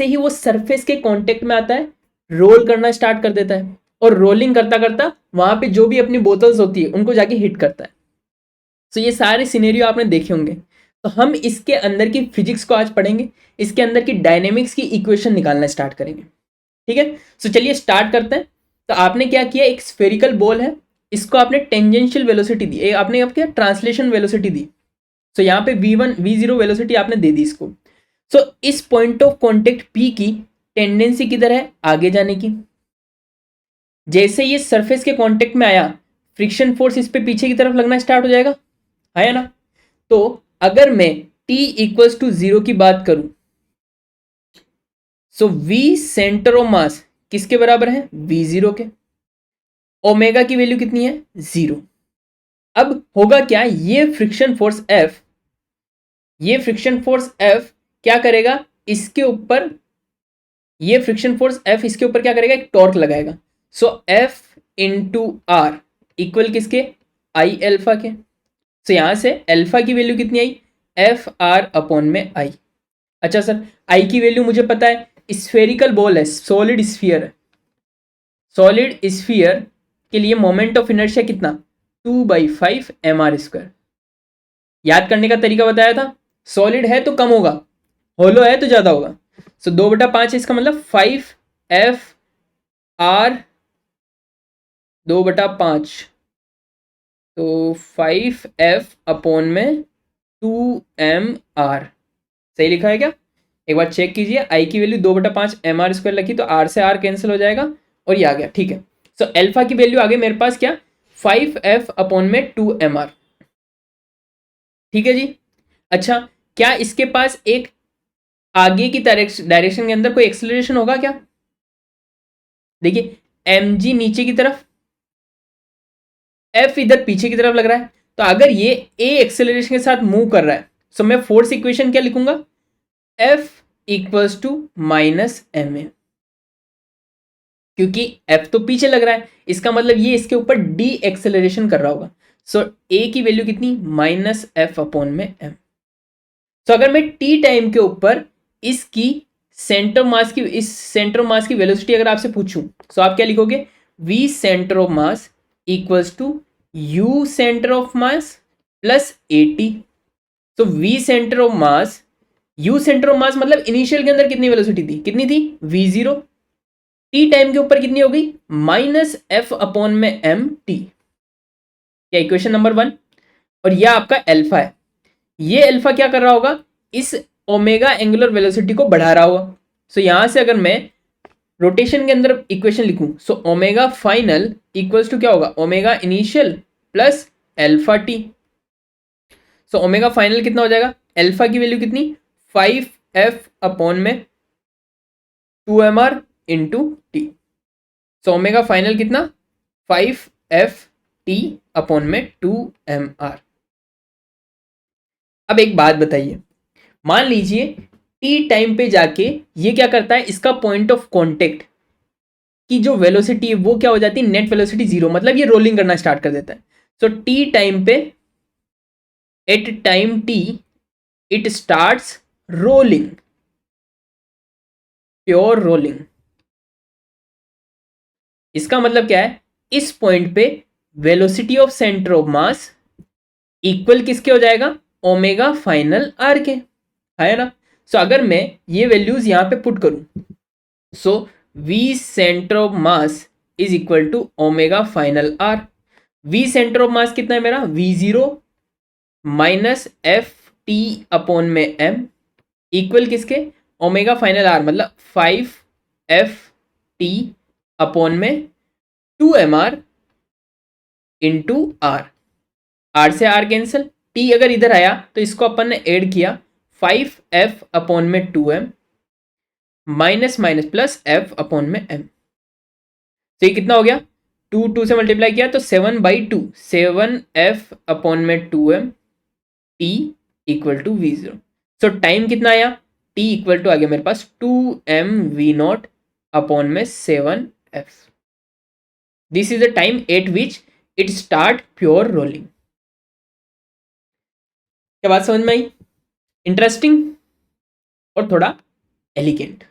ही वो सरफेस के कांटेक्ट में आता है, रोल करना स्टार्ट कर देता है, और रोलिंग करता करता वहां पे जो भी अपनी बोतल्स होती है उनको जाके हिट करता है। तो ये सारे सिनेरियो आपने देखे होंगे। तो हम इसके अंदर की फिजिक्स को आज पढ़ेंगे, इसके अंदर की डायनेमिक्स की इक्वेशन निकालना स्टार्ट करेंगे। ठीक है, सो चलिए स्टार्ट करते हैं। तो आपने क्या किया, एक स्फेरिकल बॉल है, इसको आपने टेंजेंशियल वेलोसिटी दी, आपने अब क्या, ट्रांसलेशन वेलोसिटी दी। सो यहाँ पे v1 v0 वेलोसिटी आपने दे दी इसको। सो इस पॉइंट ऑफ कांटेक्ट P की टेंडेंसी किधर है, आगे जाने की। जैसे ये सरफेस के कांटेक्ट में आया, फ्रिक्शन फोर्स इस पे पीछे की तरफ लगना स्टार्ट हो जाएगा, है ना। तो अगर मैं t इक्वल्स टू 0 की बात करूं, सो v सेंटर ऑफ मास किसके बराबर है, v0 के। ओमेगा की वैल्यू कितनी है, 0। अब होगा क्या, ये फ्रिक्शन फोर्स F क्या करेगा, इसके ऊपर, ये फ्रिक्शन फोर्स F इसके ऊपर क्या करेगा, एक टॉर्क लगाएगा। सो F इंटू आर इक्वल किसके, आई एल्फा के। सो यहां से एल्फा की वैल्यू कितनी आई, एफ आर अपॉन में आई। अच्छा सर, आई की वैल्यू मुझे पता है, स्फेरिकल बॉल है, सॉलिड स्फीयर है, सॉलिड स्फीयर के लिए मोमेंट ऑफ इनर्शिया कितना, 2/5 mr²। याद करने का तरीका बताया था, सॉलिड है तो कम होगा, होलो है तो ज्यादा होगा। सो 2/5 इसका मतलब 5 F R 2/5, तो 5F अपॉन में 2mr। सही लिखा है क्या, एक बार चेक कीजिए। आई की वैल्यू 2/5 mr² लगी, तो r से r कैंसिल हो जाएगा और ये आ गया। ठीक है, सो एल्फा की वैल्यू आ गई मेरे पास क्या, 5F अपॉन में 2mr। ठीक है जी। अच्छा, क्या इसके पास एक आगे की डायरेक्शन के अंदर कोई एक्सेलरेशन होगा क्या, देखिए mg नीचे की तरफ, f इधर पीछे की तरफ लग रहा है। तो अगर ये a एक्सेलरेशन के साथ मूव कर रहा है, तो मैं फोर्स इक्वेशन क्या लिखूंगा, F equals to minus M A, क्योंकि F तो पीछे लग रहा है, इसका मतलब ये इसके ऊपर डी एक्सेलरेशन कर रहा होगा। सो A की वैल्यू कितनी, -F अपॉन में m। तो अगर मैं t टाइम के ऊपर इसकी इस सेंटर ऑफ मास की वेलोसिटी अगर आपसे पूछूं, तो आप क्या लिखोगे, v centre of mass equals to u centre of mass plus at। तो v centre of mass, u centre of mass मतलब इनिशियल के अंदर कितनी वेलोसिटी थी, कितनी थी, v0। टी टाइम के ऊपर कितनी हो गई, माइनस एफ अपॉन में एम टी, क्या इक्वेशन नंबर 1। और यह आपका अल्फा है, ये अल्फा क्या कर रहा होगा, इस ओमेगा एंगुलर वेलोसिटी को बढ़ा रहा होगा। सो यहां से अगर मैं रोटेशन के अंदर इक्वेशन लिखूं, so omega final equals to क्या होगा, omega initial plus alpha T. So omega final कितना हो जाएगा, अल्फा की वैल्यू कितनी, 5f अपॉन में 2mr into T. So omega final कितना, 5f t अपॉन में 2mr। अब एक बात बताइए, मान लीजिए टी टाइम पे जाके ये क्या करता है, इसका पॉइंट ऑफ कांटेक्ट की जो वेलोसिटी है वो क्या हो जाती है, नेट वेलोसिटी 0, मतलब ये रोलिंग करना स्टार्ट कर देता है। सो टी टाइम पे, at time T it starts rolling, pure rolling. इसका मतलब क्या है, इस पॉइंट पे velocity of centre of mass equal किसके हो जाएगा, ओमेगा फाइनल आर के, है ना। सो अगर मैं ये वैल्यूज यहां पे पुट करूं, so V centre of mass is equal to omega final R. V centre of mass कितना है मेरा, V0 minus F T upon में एम इक्वल किसके, ओमेगा फाइनल आर, मतलब 5f t अपॉन में 2mr इंटू आर। आर से R cancel, T अगर इधर आया तो इसको अपन ने ऐड किया, 5f अपॉन में 2m minus minus plus f upon में m। तो ये कितना हो गया, 2 से मल्टीप्लाई किया तो 7/2, 7f अपॉन में 2m t equal to V0। So time कितना आया, t इक्वल टू आ गया मेरे पास 2mv0 अपॉन में 7f। This is the time eight which it start pure rolling. क्या बात समझ में आई, इंटरेस्टिंग और थोड़ा एलिगेंट।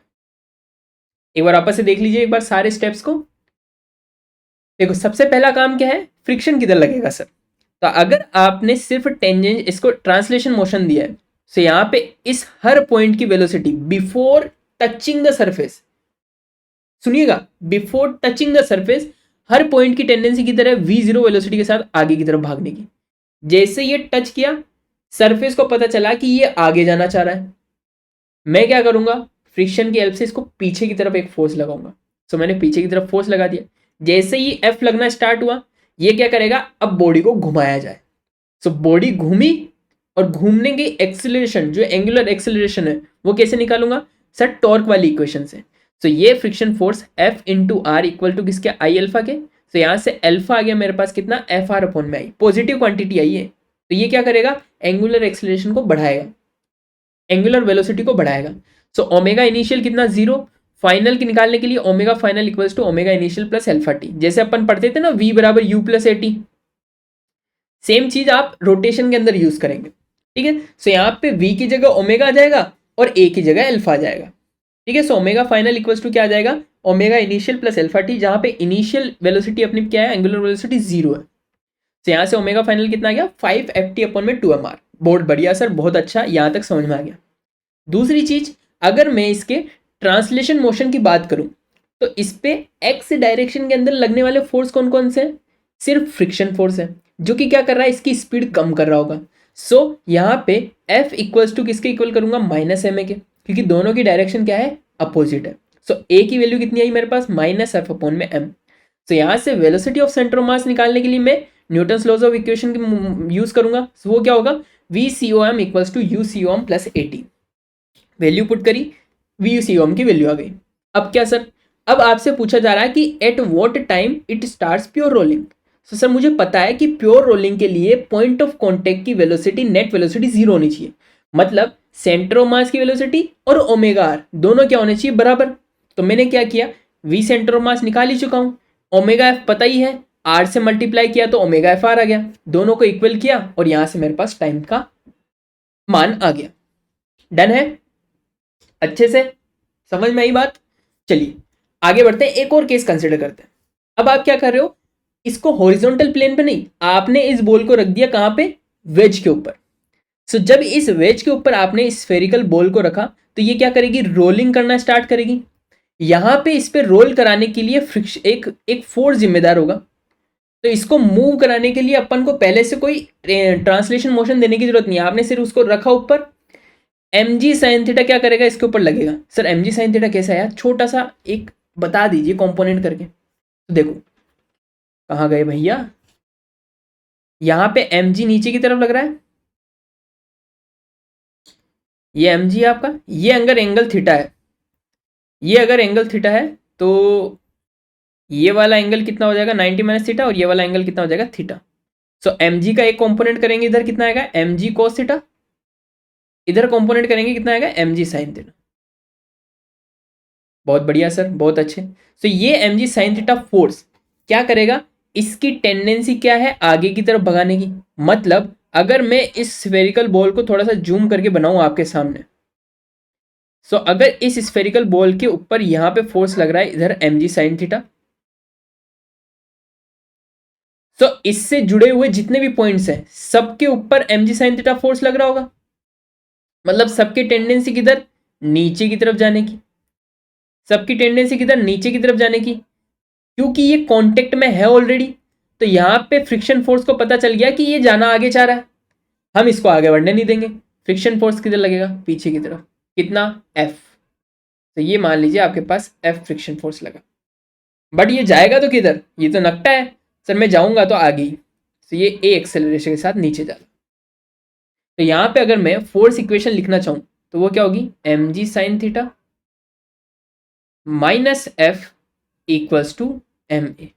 एक बार आपस से देख लीजिए एक बार सारे स्टेप्स को। देखो सबसे पहला काम क्या है, फ्रिक्शन किधर लगेगा सर, तो अगर आपने सिर्फ टेंजेंट इसको ट्रांसलेशन मोशन दिया है, तो यहां पे इस हर पॉइंट की velocity before touching the surface, सुनिएगा, बिफोर टचिंग द सरफेस हर पॉइंट की टेंडेंसी किधर है, V0 वेलोसिटी के साथ आगे की तरफ भागने की। जैसे ये टच किया सरफेस को पता चला कि ये आगे जाना चाह रहा है, मैं क्या करूंगा, फ्रिक्शन की हेल्प से इसको पीछे की तरफ एक फोर्स लगाऊंगा। सो मैंने पीछे की तरफ फोर्स लगा दिया, जैसे ही एफ लगना स्टार्ट हुआ ये क्या करेगा, अब बॉडी को घुमाया जाए। सो बॉडी घूमी और घूमने की एक्सेलरेशन, जो एंगुलर एक्सेलरेशन है वो कैसे निकालूंगा सर, टॉर्क वाली इक्वेशन से। सो ये friction force F into R equal to किसके, आई अल्फा के। तो यहां से अल्फा आ गया मेरे पास कितना, एफ आर अपॉन में आई, पॉजिटिव क्वांटिटी आई है। तो ये क्या करेगा, एंगुलर एक्सेलरेशन को बढ़ाएगा, एंगुलर वेलोसिटी को बढ़ाएगा। सो ओमेगा इनिशियल कितना 0, फाइनल की निकालने के लिए omega final equals to omega initial plus alpha T, जैसे अपन पढ़ते थे ना v बराबर u plus A T, same चीज आप रोटेशन के अंदर यूज करेंगे, ठीक है। सो यहाँ पे v की जगह ओमेगा आ जाएगा और a की जगह अल्फा आ जाएगा, ठीक है। So omega final equals to क्या आ जाएगा, omega initial plus alpha T, जहां पे इनिशियल वेलोसिटी अपनी क्या है, एंगुलर वेलोसिटी 0 है। तो यहाँ से ओमेगा फाइनल कितना आ गया, 5f t अपॉन में 2mr। बहुत बढ़िया सर, बहुत अच्छा, यहाँ तक समझ में आ गया। दूसरी चीज, अगर मैं इसके ट्रांसलेशन मोशन की बात करूं तो इस पे एक्स डायरेक्शन के अंदर लगने वाले फोर्स कौन कौन से हैं, सिर्फ फ्रिक्शन फोर्स है, जो कि क्या कर रहा है, इसकी स्पीड कम कर रहा होगा। सो यहाँ पे F इक्वल्स टू किसके इक्वल करूंगा, माइनस एम ए के, क्योंकि दोनों की डायरेक्शन क्या है, अपोजिट है। सो ए की वैल्यू कितनी आई मेरे पास, माइनस एफ अपॉन में एम। सो यहाँ से velocity of centre of mass निकालने के लिए मैं न्यूटन्स लॉज ऑफ इक्वेशन की यूज करूंगा। सो वो क्या होगा, V C O M equals to U C O M plus A T. Value put करी, वी सी ओ एम की वैल्यू आ गई। अब क्या सर, अब आपसे पूछा जा रहा है कि at what time it starts pure rolling. तो सर मुझे पता है कि प्योर रोलिंग के लिए पॉइंट ऑफ कांटेक्ट की वेलोसिटी, नेट वेलोसिटी 0 होनी चाहिए, मतलब सेंटर ऑफ मास की वेलोसिटी और ओमेगा आर दोनों क्या होने चाहिए, बराबर। तो मैंने क्या किया, वी सेंटर ऑफ मास निकाल ही चुका हूं, ओमेगा एफ पता ही है, आर से मल्टीप्लाई किया तो ओमेगा एफ आर आ गया, दोनों को इक्वल किया और यहां से मेरे पास टाइम का मान आ गया। डन है, अच्छे से समझ में आई बात। चलिए आगे बढ़ते हैं, एक और केस कंसिडर करते हैं। अब आप क्या कर रहे हो, इसको हॉरिजॉन्टल प्लेन पे नहीं, आपने इस बॉल को रख दिया कहां पे, वेज के ऊपर। सो जब इस वेज के ऊपर आपने स्फेरिकल बॉल को रखा तो ये क्या करेगी, रोलिंग करना स्टार्ट करेगी। यहाँ पे इस पे रोल कराने के लिए फ्रिक्शन एक फोर्स जिम्मेदार होगा। तो इसको मूव कराने के लिए अपन को पहले से कोई ट्रांसलेशन मोशन देने की जरूरत नहीं है, आपने सिर्फ उसको रखा ऊपर, एम जी साइन थीटा क्या करेगा, इसके ऊपर लगेगा। Sir M G sine theta कैसा है यार, छोटा सा एक बता दीजिए कंपोनेंट करके। तो देखो कहाँ गए भैया, यहाँ पे एम जी नीचे की तरफ लग रहा है, ये एम जी आपका, ये अगर एंगल थीटा है, ये अगर एंगल थीटा है तो ये वाला एंगल कितना हो जाएगा 90 माइनस थीटा, और ये वाला एंगल कितना हो जाएगा थीटा। सो एम जी का एक कंपोनेंट करेंगे इधर कितना आएगा एम जी कोस थीटा, इधर कंपोनेंट करेंगे कितना आएगा एम जी साइन थीटा। बहुत बढ़िया सर, बहुत अच्छे। सो ये M G sine theta force क्या करेगा, इसकी टेंडेंसी क्या है आगे की तरफ भगाने की। मतलब अगर मैं इस स्फेरिकल बॉल को थोड़ा सा जूम करके बनाऊं आपके सामने, सो अगर इस स्फेरिकल बॉल के ऊपर यहां पे फोर्स लग रहा है इधर M G sine theta, so इससे जुड़े हुए जितने भी पॉइंट्स हैं सबके ऊपर M G sine theta force लग रहा होगा। मतलब सबकी टेंडेंसी किधर, नीचे की तरफ जाने की, सबकी टेंडेंसी किधर, नीचे की तरफ जाने की। क्योंकि ये कांटेक्ट में है ऑलरेडी, तो यहाँ पे फ्रिक्शन फोर्स को पता चल गया कि ये जाना आगे चाह रहा है, हम इसको आगे बढ़ने नहीं देंगे। फ्रिक्शन फोर्स किधर लगेगा, पीछे की तरफ, कितना एफ। तो ये मान लीजिए आपके पास एफ फ्रिक्शन फोर्स लगा, बट ये जाएगा तो किधर, ये तो नकटा है। सर मैं जाऊंगा तो आगे ही, तो ये ए एक्सेलरेशन के साथ नीचे जा। तो यहाँ पे अगर मैं फोर्स इक्वेशन लिखना चाहूँ तो वो क्या होगी, M G sine theta minus F equals to M A.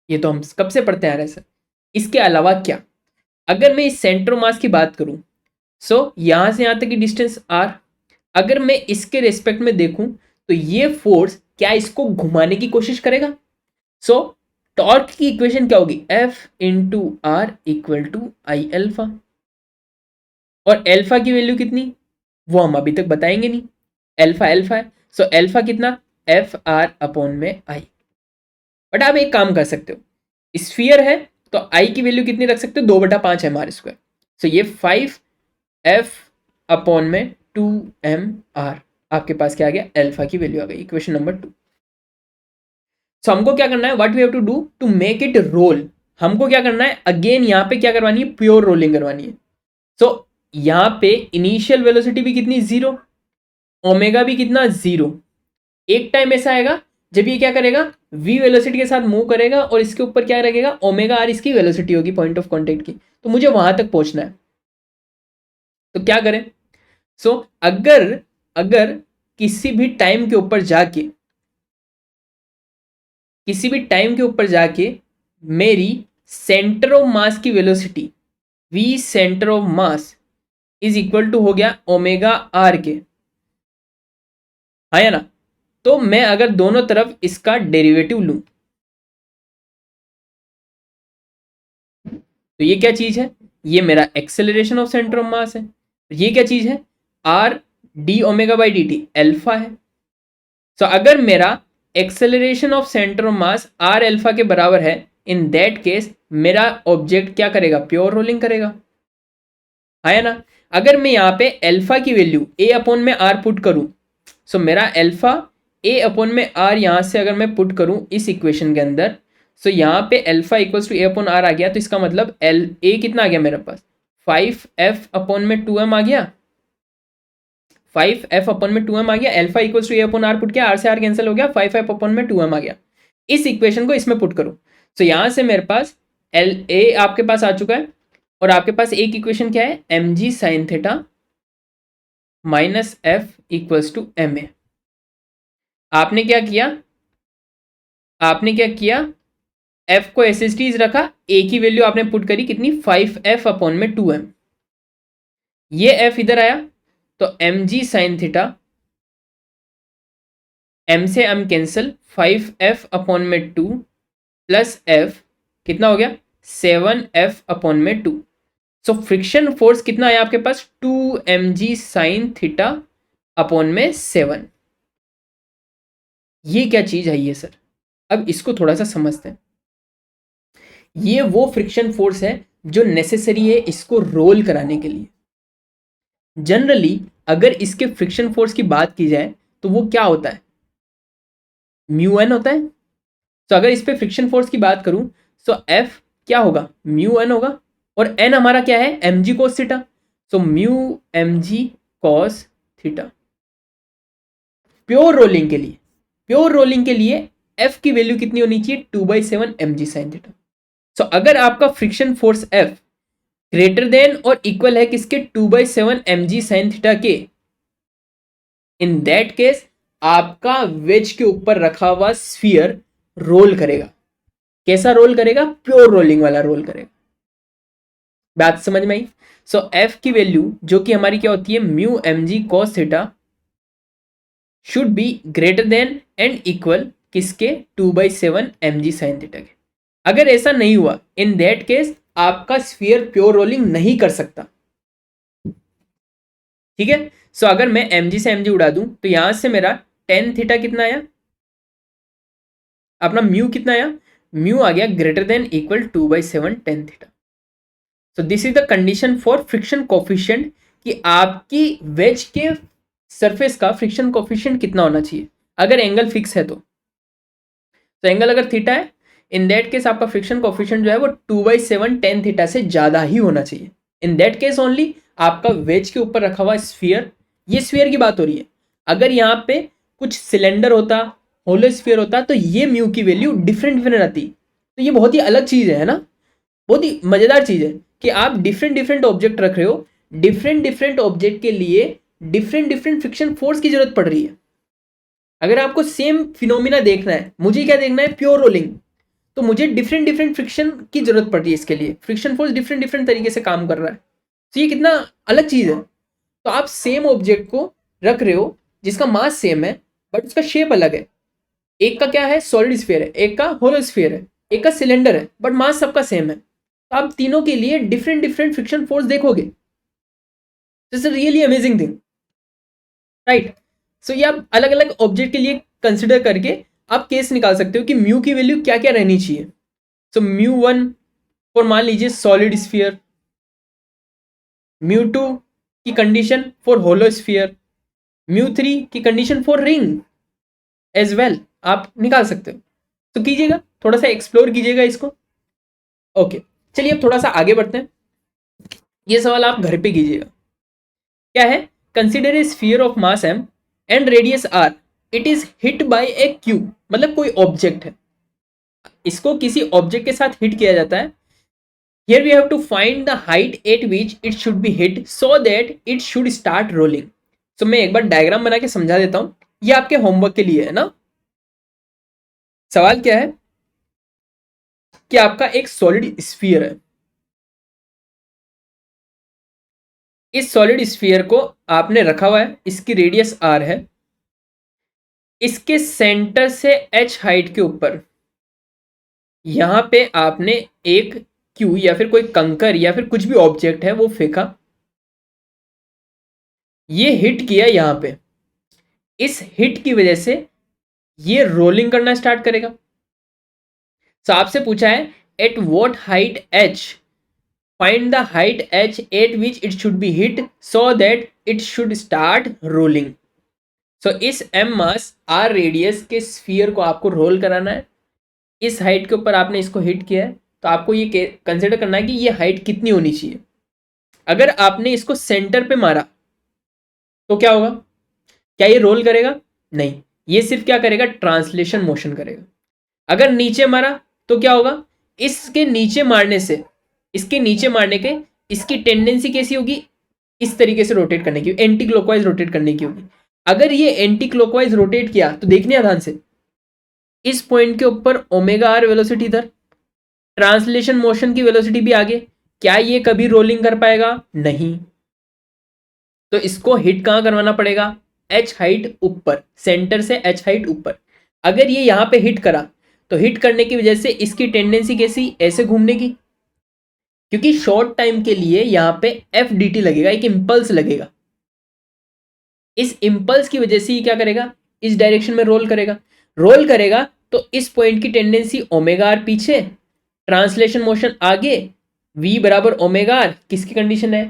ये तो हम कब से पढ़ते आ रहे हैं सर। इसके अलावा क्या, अगर मैं इस सेंटर मास की बात करूं, सो यहां से यहां तक की डिस्टेंस आर, अगर मैं इसके रेस्पेक्ट में देखूं तो ये फोर्स क्या इसको घुमाने की कोशिश करेगा। सो टॉर्क की इक्वेशन क्या होगी, F into R equal to I alpha, और एल्फा की वैल्यू कितनी वो हम अभी तक बताएंगे नहीं, एल्फा एल्फा है। सो एल्फा कितना, एफ आर अपॉन में आई। बट आप एक काम कर सकते हो, स्फीयर है तो आई की वैल्यू कितनी रख सकते हो, 2/5 एम आर स्क्वायर। सो ये 5 एफ अपॉन में 2 m r, आपके पास क्या आ गया, एल्फा की वैल्यू आ गई, इक्वेशन नंबर 2। सो हमको क्या करना है, what we have to do to make it roll, हमको क्या करना है, अगेन यहाँ पे क्या करवानी है, प्योर रोलिंग करवानी है। सो यहाँ पे इनिशियल वेलोसिटी भी कितनी, 0, ओमेगा भी कितना, 0। एक टाइम ऐसा आएगा जब ये क्या करेगा, v वेलोसिटी के साथ मूव करेगा और इसके ऊपर क्या रहेगा, ओमेगा आर इसकी वेलोसिटी होगी पॉइंट ऑफ कांटेक्ट की। तो मुझे वहां तक पहुंचना है, तो क्या करें। सो अगर अगर किसी भी टाइम के ऊपर जाके, किसी भी टाइम के ऊपर जाके मेरी सेंटर ऑफ मास की velocity v centre of mass is equal to हो गया ओमेगा आर के, हाँ या ना। तो मैं अगर दोनों तरफ इसका डेरिवेटिव लूं तो ये क्या चीज है, ये मेरा एक्सेलरेशन ऑफ सेंटर ऑफ मास है। ये क्या चीज है, R D omega by D T alpha है। सो अगर मेरा acceleration of centre of mass are alpha के बराबर है, इन दैट केस मेरा ऑब्जेक्ट क्या करेगा, प्योर रोलिंग करेगा, है ना। अगर मैं यहाँ पे एल्फा की वैल्यू ए अपॉन में आर पुट करूं, सो मेरा एल्फा ए अपॉन में आर यहाँ से अगर मैं पुट करूं इस इक्वेशन के अंदर, सो यहाँ पे alpha equals to A upon R आ गया। तो इसका मतलब एल ए कितना आ गया मेरे पास, 5f अपॉन में 2m आ गया, 5f अपॉन में 2m आ गया। Alpha equals to A upon R put किया, आर से आर कैंसिल हो गया, 5f अपॉन में 2m आ गया। इस इक्वेशन को इसमें पुट करो, सो यहाँ से मेरे पास एल ए आपके पास आ चुका है, और आपके पास एक इक्वेशन क्या है, M G sine theta minus F equals to M A. आपने क्या किया, आपने क्या किया, एफ को एस एस टीज रखा, ए की वैल्यू आपने पुट करी कितनी, 5f अपॉन में 2m, ये f इधर आया तो M G sine theta, m से m कैंसिल, 5f अपॉन में 2 प्लस f कितना हो गया, 7f अपॉन में 2। सो फ्रिक्शन फोर्स कितना आया आपके पास, 2mg साइन थीटा अपॉन में 7। ये क्या चीज है ये सर, अब इसको थोड़ा सा समझते हैं। ये वो फ्रिक्शन फोर्स है जो नेसेसरी है इसको रोल कराने के लिए। जनरली अगर इसके फ्रिक्शन फोर्स की बात की जाए तो वो क्या होता है, म्यू एन होता है। तो अगर इस पे फ्रिक्शन फोर्स की बात करूं तो एफ क्या होगा, म्यू एन होगा, और एन हमारा क्या है, एम जी कॉस थीटा। तो mu M G cos theta. Pure rolling के लिए, प्योर रोलिंग के लिए एफ की वैल्यू कितनी होनी चाहिए, 2/7 एम जी साइन थीटा। सो अगर आपका friction force F greater than और इक्वल है किसके, 2/7 एम जी साइन थीटा के, इन दैट केस आपका वेज के ऊपर रखा हुआ स्फीयर रोल करेगा। कैसा रोल करेगा, प्योर रोलिंग वाला रोल करेगा। बात समझ में आई। सो एफ की वैल्यू जो कि हमारी क्या होती है, mu M G cos theta should be greater than and equal किसके, 2/7 एम जी साइन थीटा के। अगर ऐसा नहीं हुआ, इन दैट केस आपका स्फीयर प्योर रोलिंग नहीं कर सकता। ठीक है। सो अगर मैं एम जी से एम जी उड़ा दूं तो यहां से मेरा टेन थीटा कितना आया, अपना म्यू कितना आया, म्यू आ गया greater than equal 2/7 tan theta. So this is the condition for friction coefficient, कि आपकी वेज के सरफेस का फ्रिक्शन कोफिशिएंट कितना होना चाहिए। अगर एंगल फिक्स है तो एंगल अगर थीटा है, इन दैट केस आपका फ्रिक्शन कोफिशिएंट जो है वो 2/7 टेन थीटा से ज्यादा ही होना चाहिए। इन दैट केस ओनली आपका वेज के ऊपर रखा हुआ स्फीयर, ये स्फीयर की बात हो रही है। अगर यहाँ पे कुछ सिलेंडर होता, होलो स्फीयर होता, तो ये म्यू की वैल्यू डिफरेंट डिफरेंट आती। तो ये बहुत ही अलग चीज है ना, बहुत ही मजेदार चीज है कि आप डिफरेंट डिफरेंट ऑब्जेक्ट रख रहे हो, डिफरेंट डिफरेंट ऑब्जेक्ट के लिए डिफरेंट डिफरेंट फ्रिक्शन फोर्स की जरूरत पड़ रही है। अगर आपको सेम फिनोमिना देखना है, मुझे क्या देखना है, प्योर रोलिंग, तो मुझे डिफरेंट डिफरेंट फ्रिक्शन की जरूरत पड़ रही है। इसके लिए फ्रिक्शन फोर्स डिफरेंट डिफरेंट तरीके से काम कर रहा है। तो ये कितना अलग चीज है। तो आप सेम ऑब्जेक्ट को रख रहे हो जिसका मास सेम है बट उसका शेप अलग है। एक का क्या है, सॉलिड स्फीयर है, एक का होलो स्फीयर है, एक का सिलेंडर है, बट मास सबका सेम है। तो आप तीनों के लिए डिफरेंट डिफरेंट फ्रिक्शन फोर्स देखोगे। This is really amazing thing, right. So ये आप अलग अलग ऑब्जेक्ट के लिए कंसिडर करके आप केस निकाल सकते हो कि म्यू की वैल्यू क्या क्या रहनी चाहिए। सो म्यू वन फॉर मान लीजिए सॉलिड स्फीयर, म्यू टू की condition for hollow sphere, mu three की condition for ring as well, आप निकाल सकते हो। तो कीजिएगा, थोड़ा सा एक्सप्लोर कीजिएगा इसको। ओके, चलिए अब थोड़ा सा आगे बढ़ते हैं। ये सवाल आप घर पे कीजिएगा। क्या है, consider a sphere of mass M and radius R, it is hit by a cue, मतलब कोई ऑब्जेक्ट है, इसको किसी ऑब्जेक्ट के साथ हिट किया जाता है। Here we have to find the height at which it should be hit so that it should start rolling. So मैं एक बार डायग्राम बना के समझा देता हूं, ये आपके होमवर्क के लिए है ना। सवाल क्या है कि आपका एक सॉलिड स्फीयर है, इस सॉलिड स्फीयर को आपने रखा हुआ है, इसकी रेडियस आर है, इसके सेंटर से एच हाइट के ऊपर यहां पे आपने एक क्यू या फिर कोई कंकर या फिर कुछ भी ऑब्जेक्ट है वो फेंका, ये हिट किया यहां पे। इस हिट की वजह से ये रोलिंग करना स्टार्ट करेगा। तो आपसे पूछा है at what height H, find the height H at which it should be hit so that it should start rolling. So इस एम मास आर रेडियस के स्फीयर को आपको रोल कराना है। इस हाइट के ऊपर आपने इसको हिट किया है, तो आपको ये कंसिडर करना है कि ये हाइट कितनी होनी चाहिए। अगर आपने इसको सेंटर पे मारा तो क्या होगा, क्या ये रोल करेगा, नहीं, ये सिर्फ क्या करेगा, ट्रांसलेशन मोशन करेगा। अगर नीचे मारा तो क्या होगा, इसके नीचे मारने से, इसके नीचे मारने के इसकी टेंडेंसी कैसी होगी, इस तरीके से रोटेट करने की, एंटी क्लॉकवाइज रोटेट करने की होगी। अगर ये एंटी क्लॉकवाइज रोटेट किया तो देखने ध्यान से, इस पॉइंट के ऊपर ओमेगा आर वेलोसिटी इधर, ट्रांसलेशन मोशन की वेलोसिटी भी आगे, क्या ये कभी रोलिंग कर पाएगा, नहीं। तो इसको हिट कहां करवाना पड़ेगा, एच हाइट ऊपर, सेंटर से एच हाइट ऊपर। अगर ये यहां पे हिट करा तो हिट करने की वजह से इसकी टेंडेंसी कैसी, ऐसे घूमने की, क्योंकि शॉर्ट टाइम के लिए यहां पे एफ डी टी लगेगा, एक इंपल्स लगेगा। इस इंपल्स की वजह से ये क्या करेगा, इस डायरेक्शन में रोल करेगा। रोल करेगा तो इस पॉइंट की टेंडेंसी ओमेगा आर पीछे, ट्रांसलेशन मोशन आगे, v बराबर ओमेगा आर, किसकी कंडीशन है,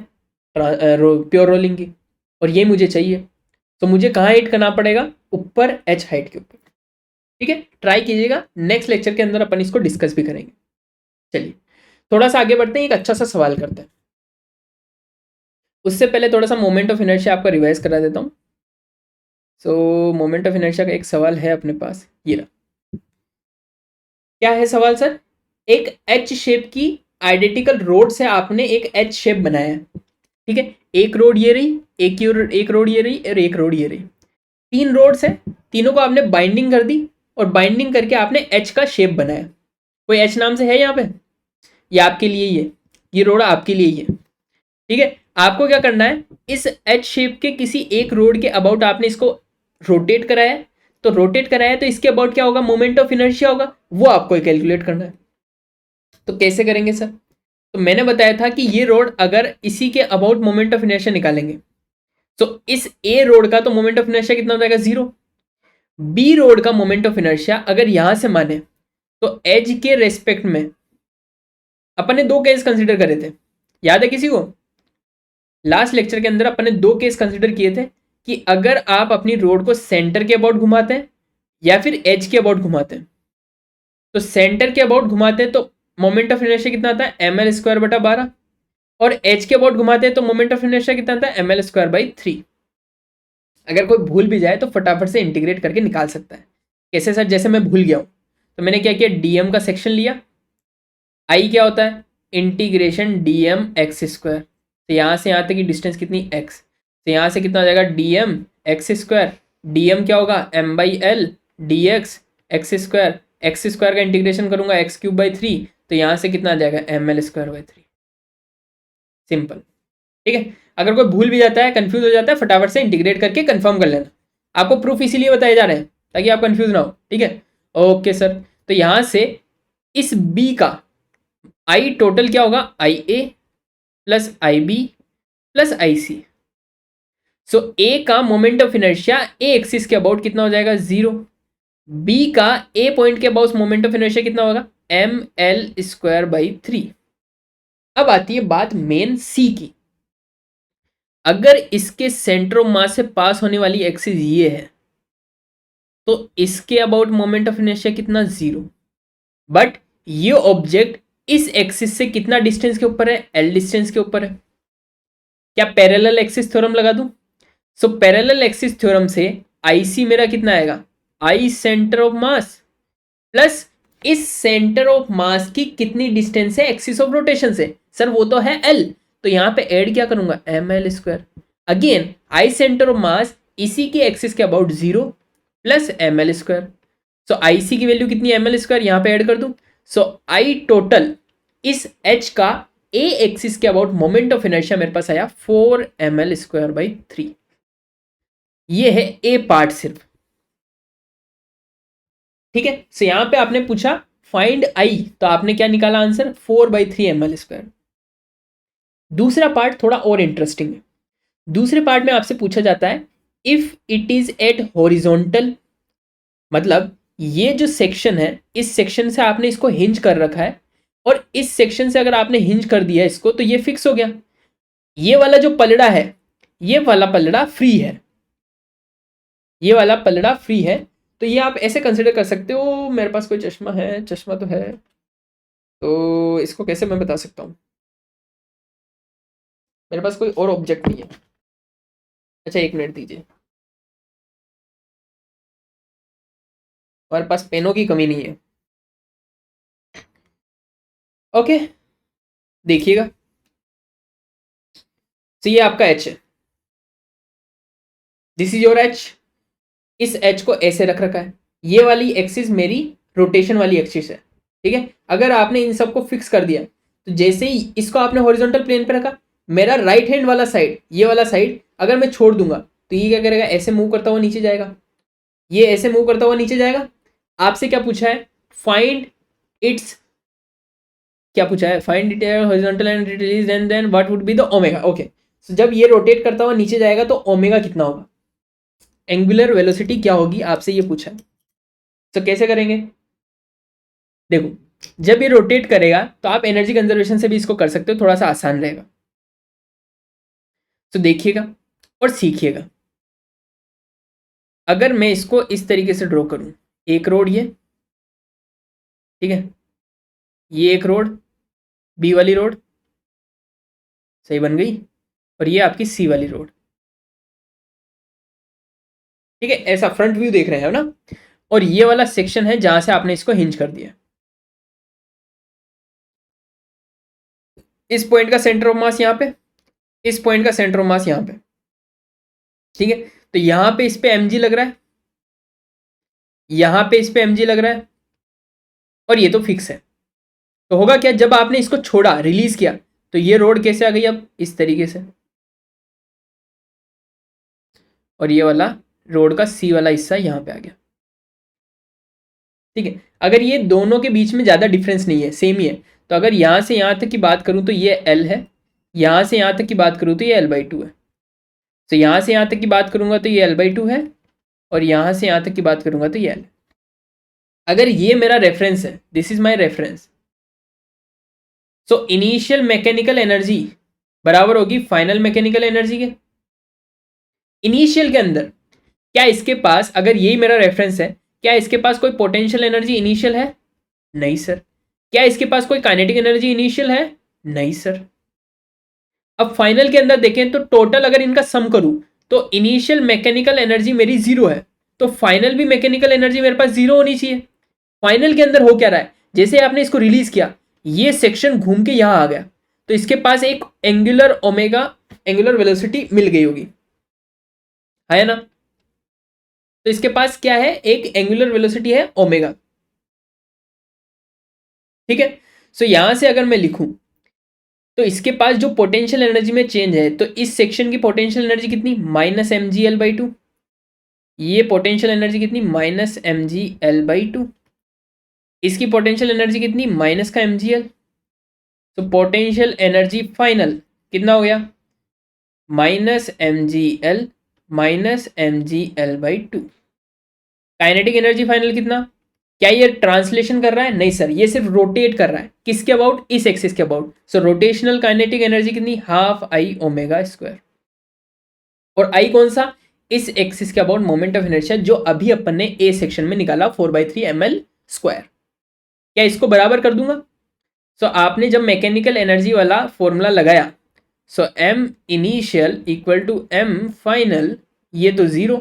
प्योर रोलिंग की, और ये मुझे चाहिए। तो मुझे कहाँ हिट करना पड़ेगा, ऊपर h हाइट के ऊपर। ठीक है, ट्राई कीजिएगा, नेक्स्ट लेक्चर के अंदर अपन इसको डिस्कस भी करेंगे। चलिए थोड़ा सा आगे बढ़ते हैं, एक अच्छा सा सवाल करते हैं। उससे पहले थोड़ा सा मोमेंट ऑफ इनर्शिया आपका रिवाइज करा देता हूँ। सो मोमेंट ऑफ इनर्शिया का एक सवाल है अपने पास, ये रहा। क्या है सवाल सर? एक एच शेप की आइडेंटिकल रोड से आपने एक एच शेप बनाया है। ठीक है, एक रोड ये रही, एक रोड ये रही और एक रोड ये रही। 3 रोड्स है, तीनों को आपने बाइंडिंग कर दी और बाइंडिंग करके आपने एच का शेप बनाया। कोई एच नाम से है यहाँ पे? ये आपके लिए ये रोड आपके लिए ये। ठीक है, आपको क्या करना है, इस एच शेप के किसी एक रोड के अबाउट आपने इसको रोटेट कराया, तो रोटेट कराया तो इसके अबाउट क्या होगा, मोमेंट ऑफ इनर्शिया होगा, वो आपको कैलकुलेट करना है। तो कैसे करेंगे सर? तो मैंने बताया था कि ये रोड अगर इसी के अबाउट मोमेंट ऑफ इनर्शिया निकालेंगे तो इस ए रोड का तो मोमेंट ऑफ इनर्शिया कितना हो जाएगा, 0। बी रोड का मोमेंट ऑफ इनर्शिया अगर यहां से माने तो एज के रेस्पेक्ट में अपन ने 2 केस कंसिडर करे थे, याद है किसी को? लास्ट लेक्चर के अंदर अपन ने 2 केस कंसिडर किए थे कि अगर आप अपनी रोड को सेंटर के अबाउट घुमाते हैं या फिर एज के अबाउट घुमाते हैं, तो सेंटर के अबाउट घुमाते हैं तो मोमेंट ऑफ इनर्शिया कितना आता है, ml²/12, और एच के अबाउट घुमाते हैं तो मोमेंट ऑफ इनर्शिया कितना आता है, ml²/3। अगर कोई भूल भी जाए तो फटाफट से इंटीग्रेट करके निकाल सकता है। कैसे सर? जैसे मैं भूल गया हूं तो मैंने क्या किया, डीएम का सेक्शन लिया। आई क्या होता है, इंटीग्रेशन dm x²। तो यहाँ से यहाँ तक की डिस्टेंस कितनी, x। तो यहाँ से कितना हो जाएगा, dm x²। dm क्या होगा, m/l dx x²। x² का इंटीग्रेशन करूंगा x³/3, तो यहाँ से कितना आ जाएगा, ml²/3। सिंपल। ठीक है, अगर कोई भूल भी जाता है, कंफ्यूज हो जाता है, फटाफट से इंटीग्रेट करके कंफर्म कर लेना। आपको प्रूफ इसीलिए बताए जा रहे हैं ताकि आप कंफ्यूज ना हो। ठीक है, ओके सर। तो यहां से इस बी का आई टोटल क्या होगा, IA plus IB plus IC। सो ए का moment of inertia A axis के अबाउट कितना हो जाएगा, 0। बी का ए पॉइंट के अबाउट मोमेंट ऑफ इनर्शिया कितना होगा, ml²/3। अब आती है बात मेन सी की। अगर इसके सेंटर ऑफ मास से पास होने वाली एक्सिस ये है तो इसके अबाउट मोमेंट ऑफ इनर्शिया कितना, 0। बट ये ऑब्जेक्ट इस एक्सिस से कितना डिस्टेंस के ऊपर है, L डिस्टेंस के ऊपर है। क्या पैरेलल एक्सिस थ्योरम लगा दूं? सो पैरेलल एक्सिस थ्योरम से IC मेरा कितना आएगा, I centre of mass plus इस सेंटर ऑफ मास की कितनी डिस्टेंस है एक्सिस ऑफ रोटेशन से, सर वो तो है L, तो यहां पे ऐड क्या करूंगा, ml²। Again I centre of मास इसी की एक्सिस के about 0 plus ml²। So IC की वैल्यू कितनी, ml², यहां पे ऐड कर दूं। सो I टोटल इस H का A एक्सिस के अबाउट मोमेंट ऑफ इनर्शिया मेरे पास आया 4ml²/3। ये है ए पार्ट सिर्फ। ठीक है, सो यहां पे आपने पूछा फाइंड आई, तो आपने क्या निकाला आंसर, 4/3 ml²। दूसरा पार्ट थोड़ा और इंटरेस्टिंग है। दूसरे पार्ट में आपसे पूछा जाता है if it is at horizontal, मतलब ये जो सेक्शन है इस सेक्शन से आपने इसको हिंज कर रखा है और इस सेक्शन से अगर आपने हिंज कर दिया इसको तो ये फिक्स हो गया। ये वाला जो पलड़ा है, ये वाला पलड़ा फ्री है, ये वाला पलड़ा फ्री है। तो ये आप ऐसे कंसिडर कर सकते हो, मेरे पास कोई चश्मा है, चश्मा तो है, तो इसको कैसे मैं बता सकता हूँ, मेरे पास कोई और ऑब्जेक्ट नहीं है। अच्छा 1 मिनट दीजिए, हमारे पास पेनों की कमी नहीं है। ओके देखिएगा, तो ये आपका एच है, दिस इज योर एच। इस एच को ऐसे रख रखा है, ये वाली एक्सिस मेरी रोटेशन वाली एक्सिस है। ठीक है, अगर आपने इन सबको फिक्स कर दिया तो जैसे ही इसको आपने हॉरिजॉन्टल प्लेन पे रखा, मेरा राइट हैंड वाला साइड, ये वाला साइड अगर मैं छोड़ दूंगा तो ये क्या करेगा, ऐसे मूव करता हुआ नीचे जाएगा, ये ऐसे मूव करता हुआ नीचे जाएगा। आपसे क्या पूछा है, फाइंड इट्स, क्या पूछा है, find it horizontal and release and then what would be the omega. Okay, so जब ये रोटेट करता हुआ नीचे जाएगा तो ओमेगा कितना होगा, एंगुलर वेलोसिटी क्या होगी, आपसे ये पूछा है। तो कैसे करेंगे, देखो जब ये रोटेट करेगा तो आप एनर्जी कंजर्वेशन से भी इसको कर सकते हो, थोड़ा सा आसान रहेगा। तो देखिएगा और सीखिएगा। अगर मैं इसको इस तरीके से ड्रॉ करूं, एक रोड ये, ठीक है, ये एक रोड, बी वाली रोड सही बन गई, और ये आपकी सी वाली रोड, ठीक है, ऐसा फ्रंट व्यू देख रहे हैं ना। और ये वाला सेक्शन है जहां से आपने इसको हिंज कर दिया। इस पॉइंट का सेंटर ऑफ मास यहाँ पे, इस पॉइंट का सेंटर ऑफ मास यहाँ पे, ठीक है। तो यहाँ पे इस पे mg लग रहा है, यहाँ पे इस पे mg लग रहा है, और ये तो फिक्स है। तो होगा क्या, जब आपने इसको छोड़ा, रिलीज किया, तो ये रोड कैसे आ गई अब इस तरीके से, और ये वाला रोड का सी वाला हिस्सा यहाँ पे आ गया, ठीक है। अगर ये दोनों के बीच में ज़्यादा डिफरेंस नहीं है, सेम ही है, तो अगर यहाँ से यहाँ तक की बात करूँ तो ये L है, यहाँ से यहाँ तक की बात करूँ तो ये L/2 है। तो यहाँ से यहाँ तक की बात करूँगा तो ये L/2 है, और यहाँ से यहाँ तक की बात करूँगा तो ये L। अगर ये मेरा रेफरेंस है, this is my reference, so initial mechanical energy बराबर होगी फाइनल मैकेनिकल एनर्जी के। इनिशियल के अंदर क्या इसके पास, अगर यही मेरा रेफरेंस है, क्या इसके पास कोई पोटेंशियल एनर्जी इनिशियल है? नहीं सर। क्या इसके पास कोई काइनेटिक एनर्जी इनिशियल है? नहीं सर। अब फाइनल के अंदर देखें तो टोटल अगर इनका सम करूं तो इनिशियल मैकेनिकल एनर्जी मेरी जीरो है, तो फाइनल भी मैकेनिकल एनर्जी मेरे पास जीरो होनी चाहिए। फाइनल के अंदर हो क्या रहा है, जैसे आपने इसको रिलीज किया, ये सेक्शन घूम के यहां आ गया, तो इसके पास एक एंगुलर ओमेगा, एंगुलर वेलोसिटी मिल गई होगी, है ना। तो इसके पास क्या है, एक एंगुलर वेलोसिटी है ओमेगा, ठीक है। सो यहां से अगर मैं लिखूं तो इसके पास जो पोटेंशियल एनर्जी में चेंज है, तो इस सेक्शन की पोटेंशियल एनर्जी कितनी, -mgl/2। ये पोटेंशियल एनर्जी कितनी, -mgl/2। इसकी पोटेंशियल एनर्जी कितनी, माइनस का mgl। तो पोटेंशियल एनर्जी फाइनल कितना हो गया, -mgl -mgl/2। Kinetic energy final कितना, क्या ये ट्रांसलेशन कर रहा है? नहीं सर, ये सिर्फ रोटेट कर रहा है, किसके अबाउट, इस एक्सिस के about. So rotational kinetic energy कितनी, ½ I⍵²। और आई कौन सा, इस एक्सिस के अबाउट मोमेंट ऑफ इनर्शिया, जो अभी अपन ने ए सेक्शन में निकाला 4/3 ml²। क्या इसको बराबर कर दूंगा? सो आपने जब मैकेनिकल एनर्जी वाला फॉर्मूला लगाया, so m initial equal to m final, ये तो जीरो।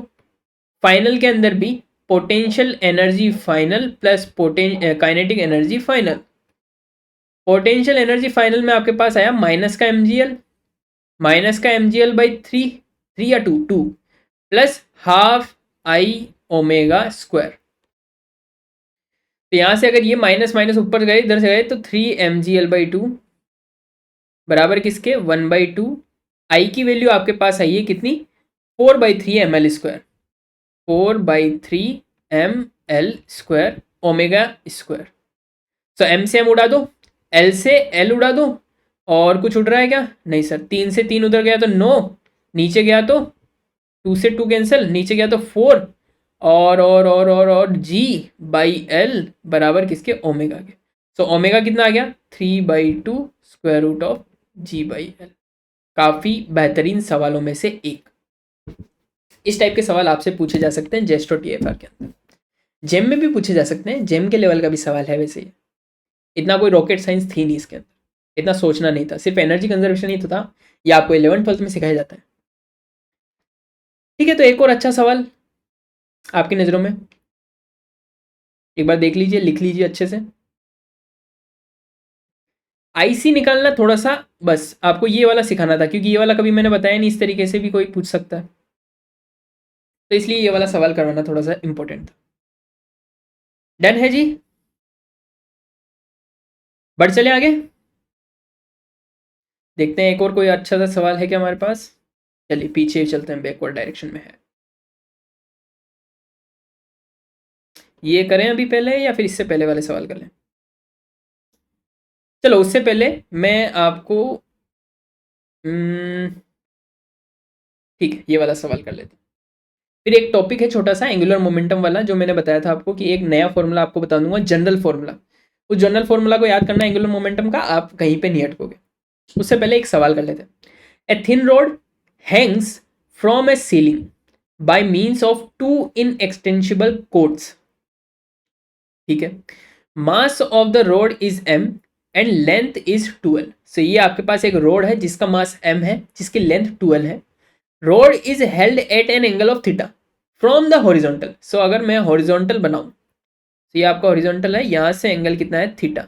फाइनल के अंदर भी potential energy final plus kinetic energy final. Potential energy final में आपके पास आया माइनस का mgl, -3 या 2 प्लस ½ I⍵²। तो यहां से अगर ये माइनस माइनस ऊपर गए, इधर से गए, तो 3mgl/2 बराबर किसके, 1/2। आई की वैल्यू आपके पास आई है कितनी, 4/3 ml², 4/3 ml² ओमेगा²। तो m से m उड़ा दो, l से l उड़ा दो, और कुछ उड़ रहा है क्या? नहीं सर। 3 से 3 उधर गया तो 9, नीचे गया तो 2 से 2 कैंसिल, नीचे गया तो 4, और g/l बराबर किसके, ओमेगा के। तो ओमेगा कितना आ गया, 3/2 √g/l। काफ़ी बेहतरीन सवालों में से एक। इस टाइप के सवाल आपसे पूछे जा सकते हैं जेस्ट और TFR के अंदर। जेम में भी पूछे जा सकते हैं, जेम के लेवल का भी सवाल है वैसे। इतना कोई रॉकेट साइंस थी नहीं इसके अंदर, इतना सोचना नहीं था, सिर्फ एनर्जी कंजर्वेशन ही तो था। ये आपको 11th-12th में सिखाया जाता है, ठीक है। तो एक और अच्छा सवाल आपकी नज़रों में, एक बार देख लीजिए, लिख लीजिए अच्छे से। IC निकालना थोड़ा सा बस आपको ये वाला सिखाना था, क्योंकि ये वाला कभी मैंने बताया नहीं, इस तरीके से भी कोई पूछ सकता है, तो इसलिए ये वाला सवाल करवाना थोड़ा सा इंपॉर्टेंट था। डन है जी, बढ़ चले आगे, देखते हैं एक और कोई अच्छा सा सवाल है क्या हमारे पास। चलिए पीछे चलते हैं, बैकवर्ड डायरेक्शन में है। ये करें अभी पहले, या फिर इससे पहले वाले सवाल कर लें? चलो उससे पहले मैं आपको ठीक है, ये वाला सवाल कर लेते हैं। फिर एक टॉपिक है छोटा सा एंगुलर मोमेंटम वाला, जो मैंने बताया था आपको कि एक नया फॉर्मूला आपको बता दूंगा, जनरल फॉर्मूला। उस जनरल फॉर्मूला को याद करना एंगुलर मोमेंटम का, आप कहीं पे नहीं अटकोगे। उससे पहले एक सवाल कर लेते हैं। A thin rod hangs from a ceiling by means of two inextensible cords, ठीक है। Mass of the rod is m and length is 12। So ये आपके पास एक रोड है जिसका मास m है, जिसकी लेंथ 12 है। Rod is held at an angle of theta from the horizontal. So अगर मैं हॉरिजॉन्टल बनाऊं तो ये आपका हॉरिजॉन्टल है, यहां से एंगल कितना है, theta.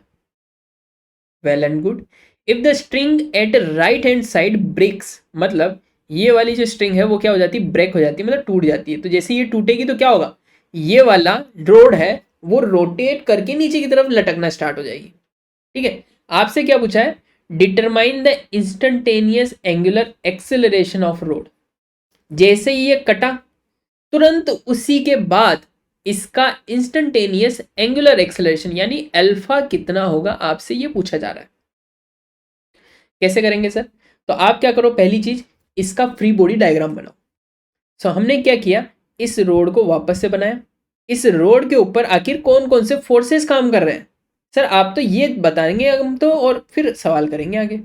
Well and good. If the string at right hand side breaks, मतलब ये वाली जो स्ट्रिंग है वो क्या हो जाती है, ब्रेक हो जाती है, मतलब टूट जाती है। तो जैसे ये टूटेगी तो क्या होगा, ये वाला रोड है वो रोटेट करके नीचे की तरफ लटकना स्टार्ट हो जाएगी, ठीक है। आपसे क्या पूछा है, determine the instantaneous angular acceleration of road. जैसे ही ये कटा तुरंत उसी के बाद इसका इंस्टेंटेनियस एंगुलर एक्सेलरेशन यानी अल्फा कितना होगा, आपसे ये पूछा जा रहा है। कैसे करेंगे सर, तो आप क्या करो, पहली चीज इसका फ्री बॉडी डायग्राम बनाओ। सो हमने क्या किया, इस रोड को वापस से बनाया। इस रोड के ऊपर आखिर कौन कौन से फोर्सेस काम कर रहे हैं सर, आप तो ये बताएंगे हम तो, और फिर सवाल करेंगे आगे।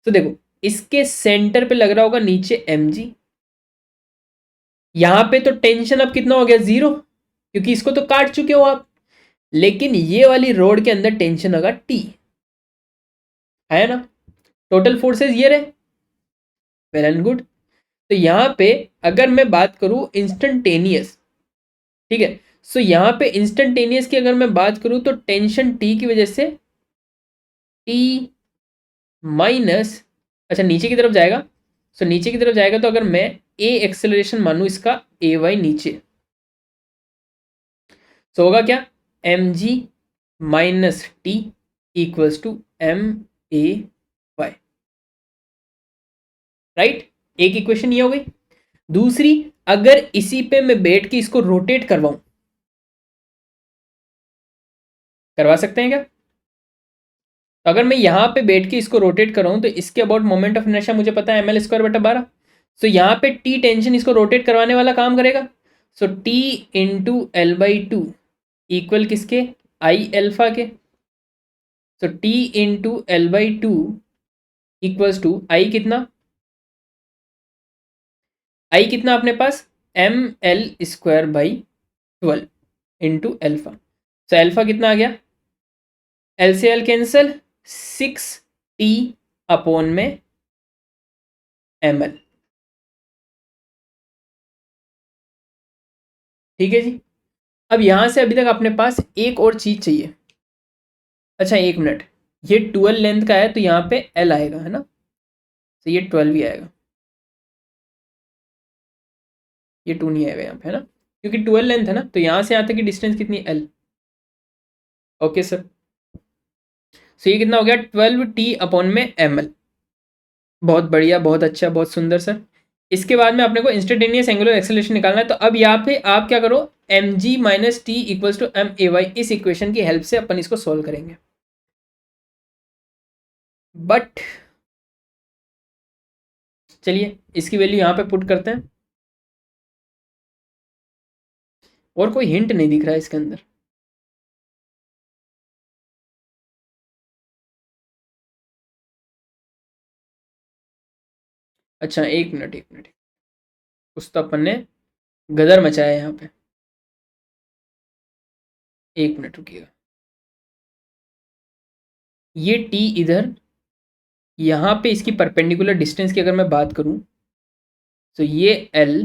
तो देखो इसके सेंटर पे लग रहा होगा नीचे mg। यहां पे तो टेंशन अब कितना हो गया, 0, क्योंकि इसको तो काट चुके हो आप। लेकिन ये वाली रोड के अंदर टेंशन होगा T, है ना। टोटल फोर्सेस ये रहे, वेल एंड गुड। तो यहां पे अगर मैं बात करूं इंस्टेंटेनियस, ठीक है। सो यहां पे इंस्टेंटेनियस की अगर मैं बात करूं तो टेंशन T की वजह से T माइनस, अच्छा नीचे की तरफ जाएगा। सो नीचे की तरफ जाएगा तो अगर मैं A एक्सेलरेशन मानूं इसका AY नीचे, तो होगा क्या, mg minus T equals to MAY, right. एक इक्वेशन ये हो गई। दूसरी, अगर इसी पे मैं बैठ के इसको रोटेट करवाऊं, करवा सकते हैं क्या, तो अगर मैं यहां पे बैठ के इसको रोटेट कराऊं तो इसके अबाउट मोमेंट ऑफ इनर्शिया मुझे पता है ml²/12। सो यहां पे टी टेंशन इसको रोटेट करवाने वाला काम करेगा। सो टी इंटू L/2 इक्वल किसके, आई एल्फा के। So T into L/2 equals to I कितना, आई कितना अपने पास ml²/12 into alpha. So alpha कितना आ गया, एल से एल कैंसल, 6T अपॉन में ml, ठीक है जी। अब यहां से अभी तक अपने पास एक और चीज चाहिए। अच्छा एक मिनट, ये 12 लेंथ का है तो यहाँ पे L आएगा, है ना। तो ये 12 ही आएगा, ये 2 नहीं आएगा यहाँ पे, है ना, क्योंकि 12 लेंथ है ना। तो यहाँ से यहाँ तक की डिस्टेंस कितनी, L। Okay sir. सो ये कितना हो गया, 12T अपॉन में ml। बहुत बढ़िया, बहुत अच्छा, बहुत सुंदर सर। इसके बाद में अपने को इंस्टेंटेनियस एंगुलर एक्सेलरेशन निकालना है। तो अब यहाँ पे आप क्या करो, mg minus T equals to MAY, इस इक्वेशन की हेल्प से अपन इसको सोल्व करेंगे। बट चलिए इसकी वैल्यू यहाँ पे पुट करते हैं, और कोई हिंट नहीं दिख रहा है इसके अंदर। अच्छा एक मिनट, एक मिनट, कुछ तो अपन ने गदर मचाया है यहाँ पे। एक मिनट रुकिएगा, ये टी इधर, यहाँ पे इसकी परपेंडिकुलर डिस्टेंस की अगर मैं बात करूँ तो ये एल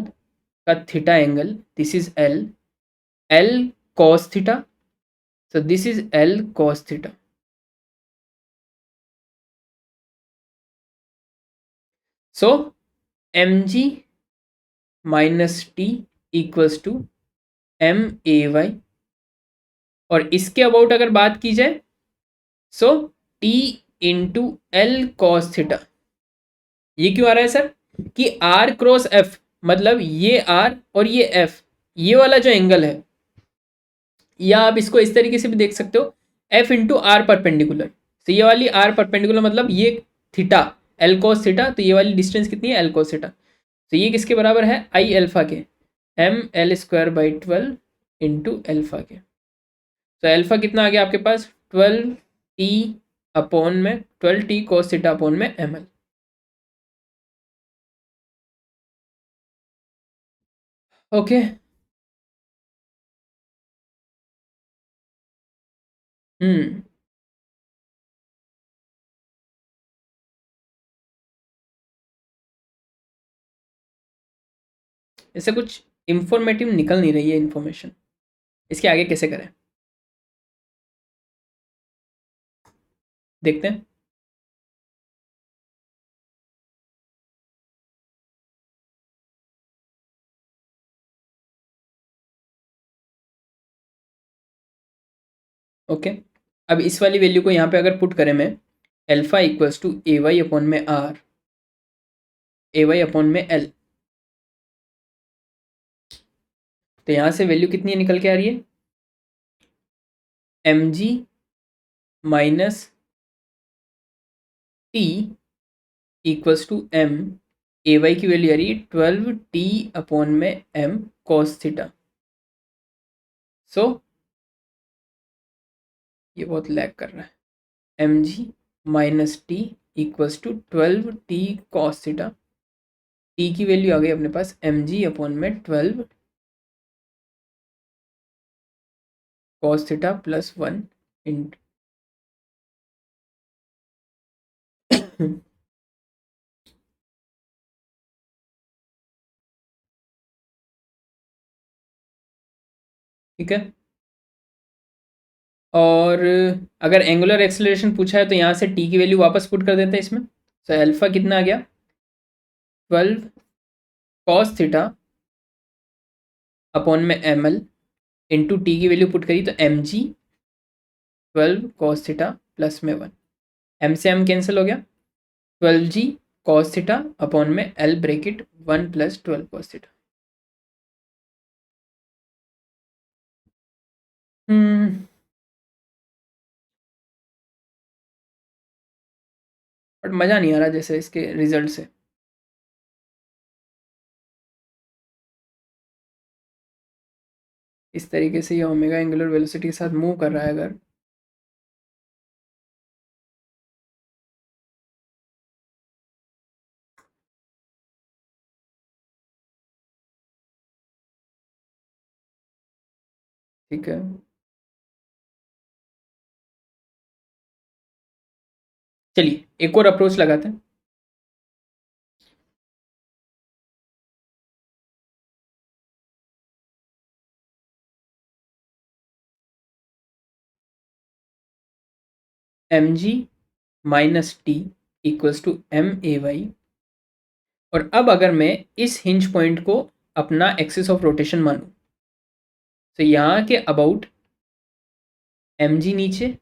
का theta angle, this is L, L cos theta, so this is L cos theta। so mg minus T equals to MAY, और इसके अबाउट अगर बात की जाए so T into L cos theta. ये क्यों आ रहा है सर, कि R क्रॉस F, मतलब ये R और ये F, ये वाला जो एंगल है, या आप इसको इस तरीके से भी देख सकते हो, F इंटू आर परपेंडिकुलर। तो ये वाली R परपेंडिकुलर मतलब ये थीटा, L cos थीटा, तो ये वाली डिस्टेंस कितनी है, L cos थीटा। तो ये किसके बराबर है, आई एल्फा के, ML²/12 इंटू एल्फा के। तो एल्फा कितना आ गया आपके पास, 12T अपॉन में 12T cos थीटा अपॉन में ML। ओके। हम्म। इससे कुछ इंफॉर्मेटिव निकल नहीं रही है इंफॉर्मेशन, इसके आगे कैसे करें, देखते हैं। ओके, अब इस वाली वैल्यू को यहाँ पे अगर पुट करें मैं, alpha equals to A Y upon में आर, ए वाई अपॉन में एल, तो यहाँ से वैल्यू कितनी निकल के आ रही है, M G minus T equals to M, A Y की वैल्यू आ रही है 12 टी अपॉन में एम कॉस थीटा। सो ये बहुत लैग कर रहा है, M G minus T equals to 12 T cos theta, T की वैल्यू आ गई अपने पास एम जी अपॉन में 12 कॉस थीटा प्लस 1 इंटू ठीक है। और अगर एंगुलर एक्सेलरेशन पूछा है तो यहाँ से टी की वैल्यू वापस पुट कर देते हैं इसमें, तो अल्फा कितना आ गया 12 कॉस थीटा अपॉन में एम एल इंटू टी की वैल्यू पुट करी तो M G 12 cos theta plus में 1, एम से एम कैंसिल हो गया, 12 जी कॉस थीटा अपॉन में L bracket 1 plus 12 cos theta. But मज़ा नहीं आ रहा जैसे इसके रिजल्ट से। इस तरीके से ये ओमेगा एंगुलर वेलोसिटी के साथ मूव कर रहा है अगर, ठीक है। चलिए एक और अप्रोच लगाते हैं। M G minus T equals to M A Y, और अब अगर मैं इस हिंज पॉइंट को अपना एक्सिस ऑफ रोटेशन मानूं, तो यहाँ के अबाउट एम जी नीचे,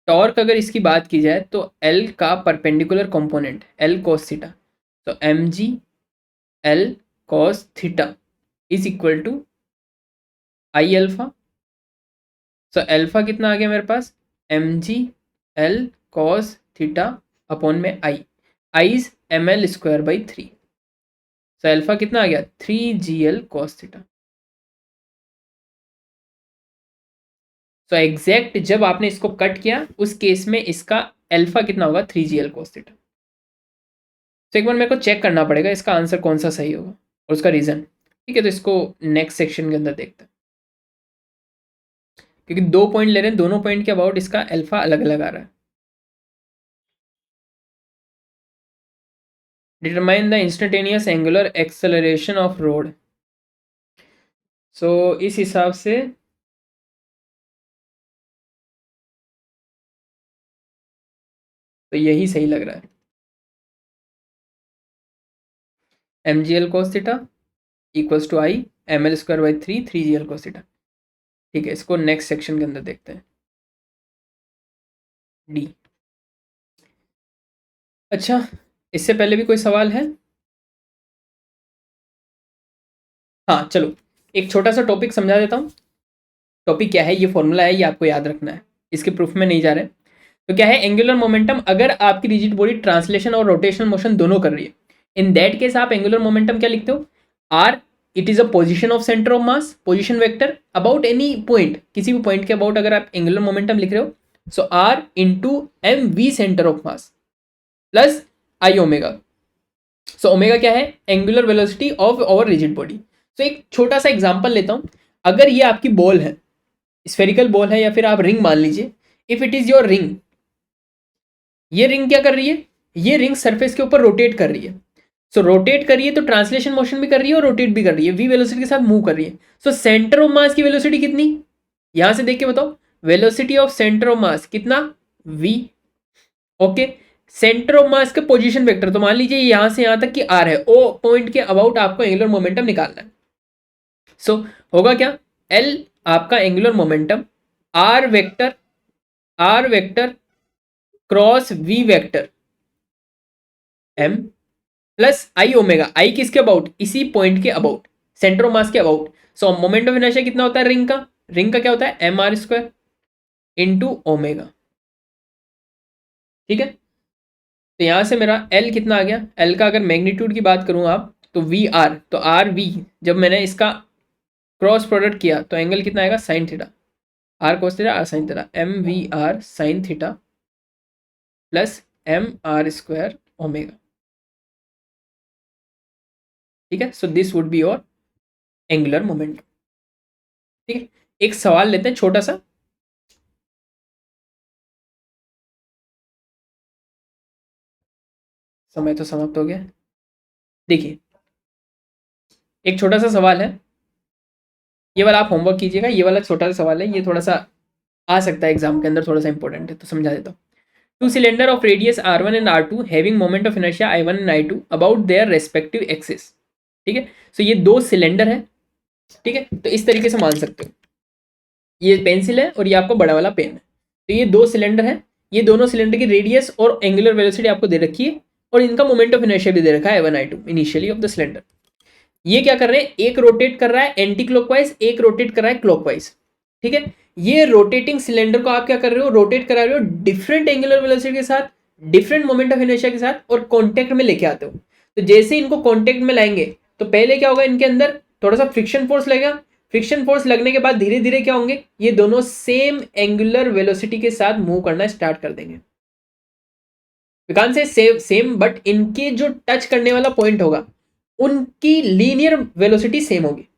टॉर्क अगर इसकी बात की जाए तो एल का perpendicular component L cos theta, तो M G L cos theta is equal to I alpha. So alpha कितना आ गया मेरे पास, M G L cos theta upon में I, I is M L square by 3, so alpha कितना आ गया 3 GL cos theta. So exact जब आपने इसको कट किया उस केस में इसका अल्फा कितना होगा 3 GL कॉस थीटा। तो एक बार मेरे को चेक करना पड़ेगा इसका आंसर कौन सा सही होगा और उसका रीज़न। ठीक है, तो इसको नेक्स्ट सेक्शन के अंदर देखते हैं, क्योंकि 2 पॉइंट ले रहे हैं, दोनों पॉइंट के अबाउट इसका अल्फा अलग अलग आ रहा है। Determine the instantaneous angular acceleration of rod. So इस हिसाब से तो यही सही लग रहा है, M G L cos theta equals to I M L square by 3 GL cos theta. ठीक है, इसको नेक्स्ट सेक्शन के अंदर देखते हैं, डी। अच्छा, इससे पहले भी कोई सवाल है? हाँ चलो, एक छोटा सा टॉपिक समझा देता हूँ। टॉपिक क्या है, ये फॉर्मूला है, ये आपको याद रखना है, इसके प्रूफ में नहीं जा रहे। तो क्या है, एंगुलर मोमेंटम अगर आपकी रिजिड बॉडी ट्रांसलेशन और रोटेशनल मोशन दोनों कर रही है, इन दैट केस आप एंगुलर मोमेंटम क्या लिखते हो, R, it is a position of centre of mass, position vector about any point, किसी भी पॉइंट के अबाउट अगर आप एंगुलर मोमेंटम लिख रहे हो, so R into M V centre of mass plus I omega. So omega क्या है, angular velocity of our rigid body. तो एक छोटा सा एग्जांपल लेता हूँ। अगर ये आपकी बॉल है, स्फेरिकल बॉल है, या फिर आप रिंग मान लीजिए, if it is your ring, ये रिंग क्या कर रही है, ये रिंग सरफेस के ऊपर रोटेट कर रही है। सो रोटेट कर रही है तो ट्रांसलेशन मोशन भी कर रही है और रोटेट भी कर रही है, वी वेलोसिटी के साथ मूव कर रही है। सो सेंटर ऑफ मास की वेलोसिटी कितनी, यहां से देख के बताओ, velocity of centre of mass कितना, v। ओके, सेंटर ऑफ मास का पोजीशन वेक्टर, तो मान लीजिए यहां से यहां तक कि r है, ओ पॉइंट के अबाउट आपको एंगुलर मोमेंटम निकालना है। सो होगा क्या, l आपका angular momentum, r vector cross v vector m plus I omega, I किसके अबाउट, इसी पॉइंट के अबाउट, सेंटर ऑफ मास के about. So moment of inertia कितना होता है रिंग का क्या होता है, M R square into omega. ठीक है, तो यहां से मेरा एल कितना आ गया, एल का अगर मैग्नीट्यूड की बात करूं आप तो वी आर, तो आर वी, जब मैंने इसका क्रॉस प्रोडक्ट किया तो एंगल कितना आएगा, sine theta, R cos theta R sine theta, M V R sine theta plus M R square omega. ठीक है, so this would be your angular momentum. ठीक है, एक सवाल लेते हैं छोटा सा। समय तो समाप्त हो गया। देखिए, एक छोटा सा सवाल है, ये वाला आप होमवर्क कीजिएगा, ये वाला छोटा सा सवाल है, ये थोड़ा सा आ सकता है एग्जाम के अंदर, थोड़ा सा इंपॉर्टेंट है, तो समझा देता हूँ। Two cylinder of radius r1 and r2 having moment of inertia i1 and i2 about their respective axis. ठीक है, सो ये दो सिलेंडर है। ठीक है, तो इस तरीके से मान सकते हो, ये पेंसिल है और ये आपको बड़ा वाला पेन है, तो ये दो सिलेंडर है, ये दोनों सिलेंडर की रेडियस और एंगुलर वेलोसिटी आपको दे रखी है, और इनका मोमेंट ऑफ इनर्शिया भी दे रखा है i1 i2 initially of the cylinder. ये क्या कर रहे हैं, एक रोटेट कर रहा है एंटी क्लॉकवाइज, एक रोटेट कर रहा है क्लॉकवाइज। ठीक है, ये रोटेटिंग सिलेंडर को आप क्या कर रहे हो, रोटेट करा रहे हो डिफरेंट एंगुलर वेलोसिटी के साथ, डिफरेंट मोमेंट ऑफ इनर्शिया के साथ, और कॉन्टेक्ट में लेके आते हो। तो जैसे इनको कॉन्टेक्ट में लाएंगे तो पहले क्या होगा, इनके अंदर थोड़ा सा फ्रिक्शन फोर्स लगेगा, फ्रिक्शन फोर्स लगने के बाद धीरे धीरे क्या होंगे, ये दोनों सेम एंगुलर वेलोसिटी के साथ मूव करना स्टार्ट कर देंगे। विकान से सेम बट इनके जो टच करने वाला पॉइंट होगा उनकी लीनियर वेलोसिटी सेम होगी।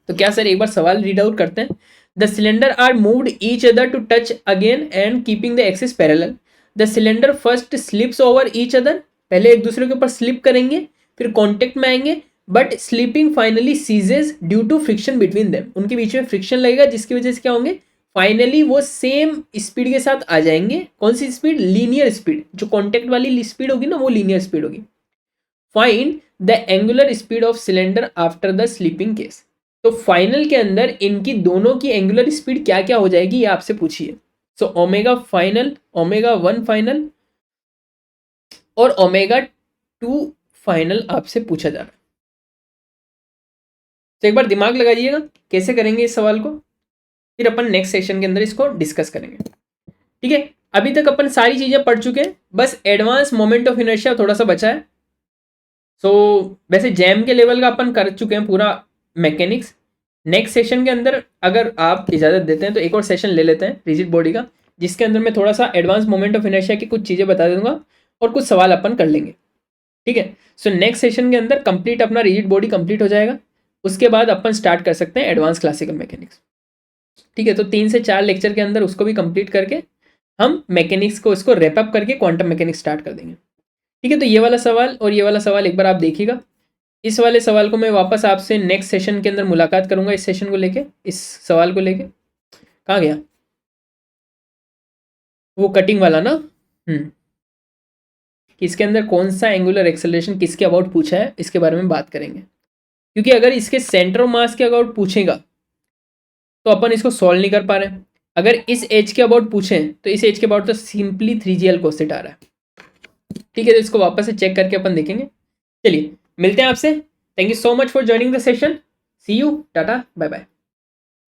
तो क्या सर, एक बार सवाल रीड आउट करते हैं। The cylinder are moved each other to touch again and keeping the axis parallel. The cylinder first slips over each other, पहले एक दूसरे के ऊपर स्लिप करेंगे, फिर कॉन्टेक्ट में आएंगे, but slipping finally ceases due to friction between them. उनके बीच में फ्रिक्शन लगेगा जिसकी वजह से क्या होंगे, फाइनली वो सेम स्पीड के साथ आ जाएंगे। कौन सी स्पीड, लीनियर स्पीड, जो कॉन्टेक्ट वाली स्पीड होगी ना वो लीनियर स्पीड होगी। Find the angular speed of cylinder after the sleeping case. तो फाइनल के अंदर इनकी दोनों की एंगुलर स्पीड क्या क्या हो जाएगी ये आपसे पूछिए। सो ओमेगा फाइनल, ओमेगा 1 फाइनल और ओमेगा 2 फाइनल आपसे पूछा जा रहा है। तो एक बार दिमाग लगाइएगा कैसे करेंगे इस सवाल को, फिर अपन नेक्स्ट सेशन के अंदर इसको डिस्कस करेंगे। ठीक है, अभी तक अपन सारी चीजें पढ़ चुके हैं, बस एडवांस मोमेंट ऑफ इनर्शिया थोड़ा सा बचा है। सो वैसे जैम के लेवल का अपन कर चुके हैं पूरा मैकेनिक्स। नेक्स्ट सेशन के अंदर अगर आप इजाज़त देते हैं तो एक और सेशन ले लेते हैं रिजिड बॉडी का, जिसके अंदर मैं थोड़ा सा एडवांस मोमेंट ऑफ इनर्शिया की कुछ चीज़ें बता दूंगा और कुछ सवाल अपन कर लेंगे। ठीक है, सो नेक्स्ट सेशन के अंदर कंप्लीट अपना रिजिड बॉडी कंप्लीट हो जाएगा, उसके बाद अपन स्टार्ट कर सकते हैं एडवांस क्लासिकल मैकेनिक्स। ठीक है, तो 3 से 4 लेक्चर के अंदर उसको भी कंप्लीट करके हम मैकेनिक्स को इसको रैप अप करके क्वांटम मैकेनिक्स स्टार्ट कर देंगे। ठीक है, तो ये वाला सवाल और ये वाला सवाल एक बार आप देखिएगा। इस वाले सवाल को मैं वापस आपसे नेक्स्ट सेशन के अंदर मुलाकात करूंगा, इस सेशन को लेके, इस सवाल को लेके। कहाँ गया वो कटिंग वाला ना, इसके अंदर कौन सा एंगुलर एक्सेलरेशन किसके अबाउट पूछा है इसके बारे में बात करेंगे, क्योंकि अगर इसके सेंटर ऑफ मास के अबाउट पूछेगा तो अपन इसको सॉल्व नहीं कर पा रहे हैं। अगर इस एज के अबाउट पूछें तो इस एज के अबाउट तो सिंपली 3GL कोसेट आ रहा है। ठीक है, तो इसको वापस से चेक करके अपन देखेंगे। चलिए मिलते हैं आपसे। Thank you so much for joining the session. See you, टाटा, बाय बाय।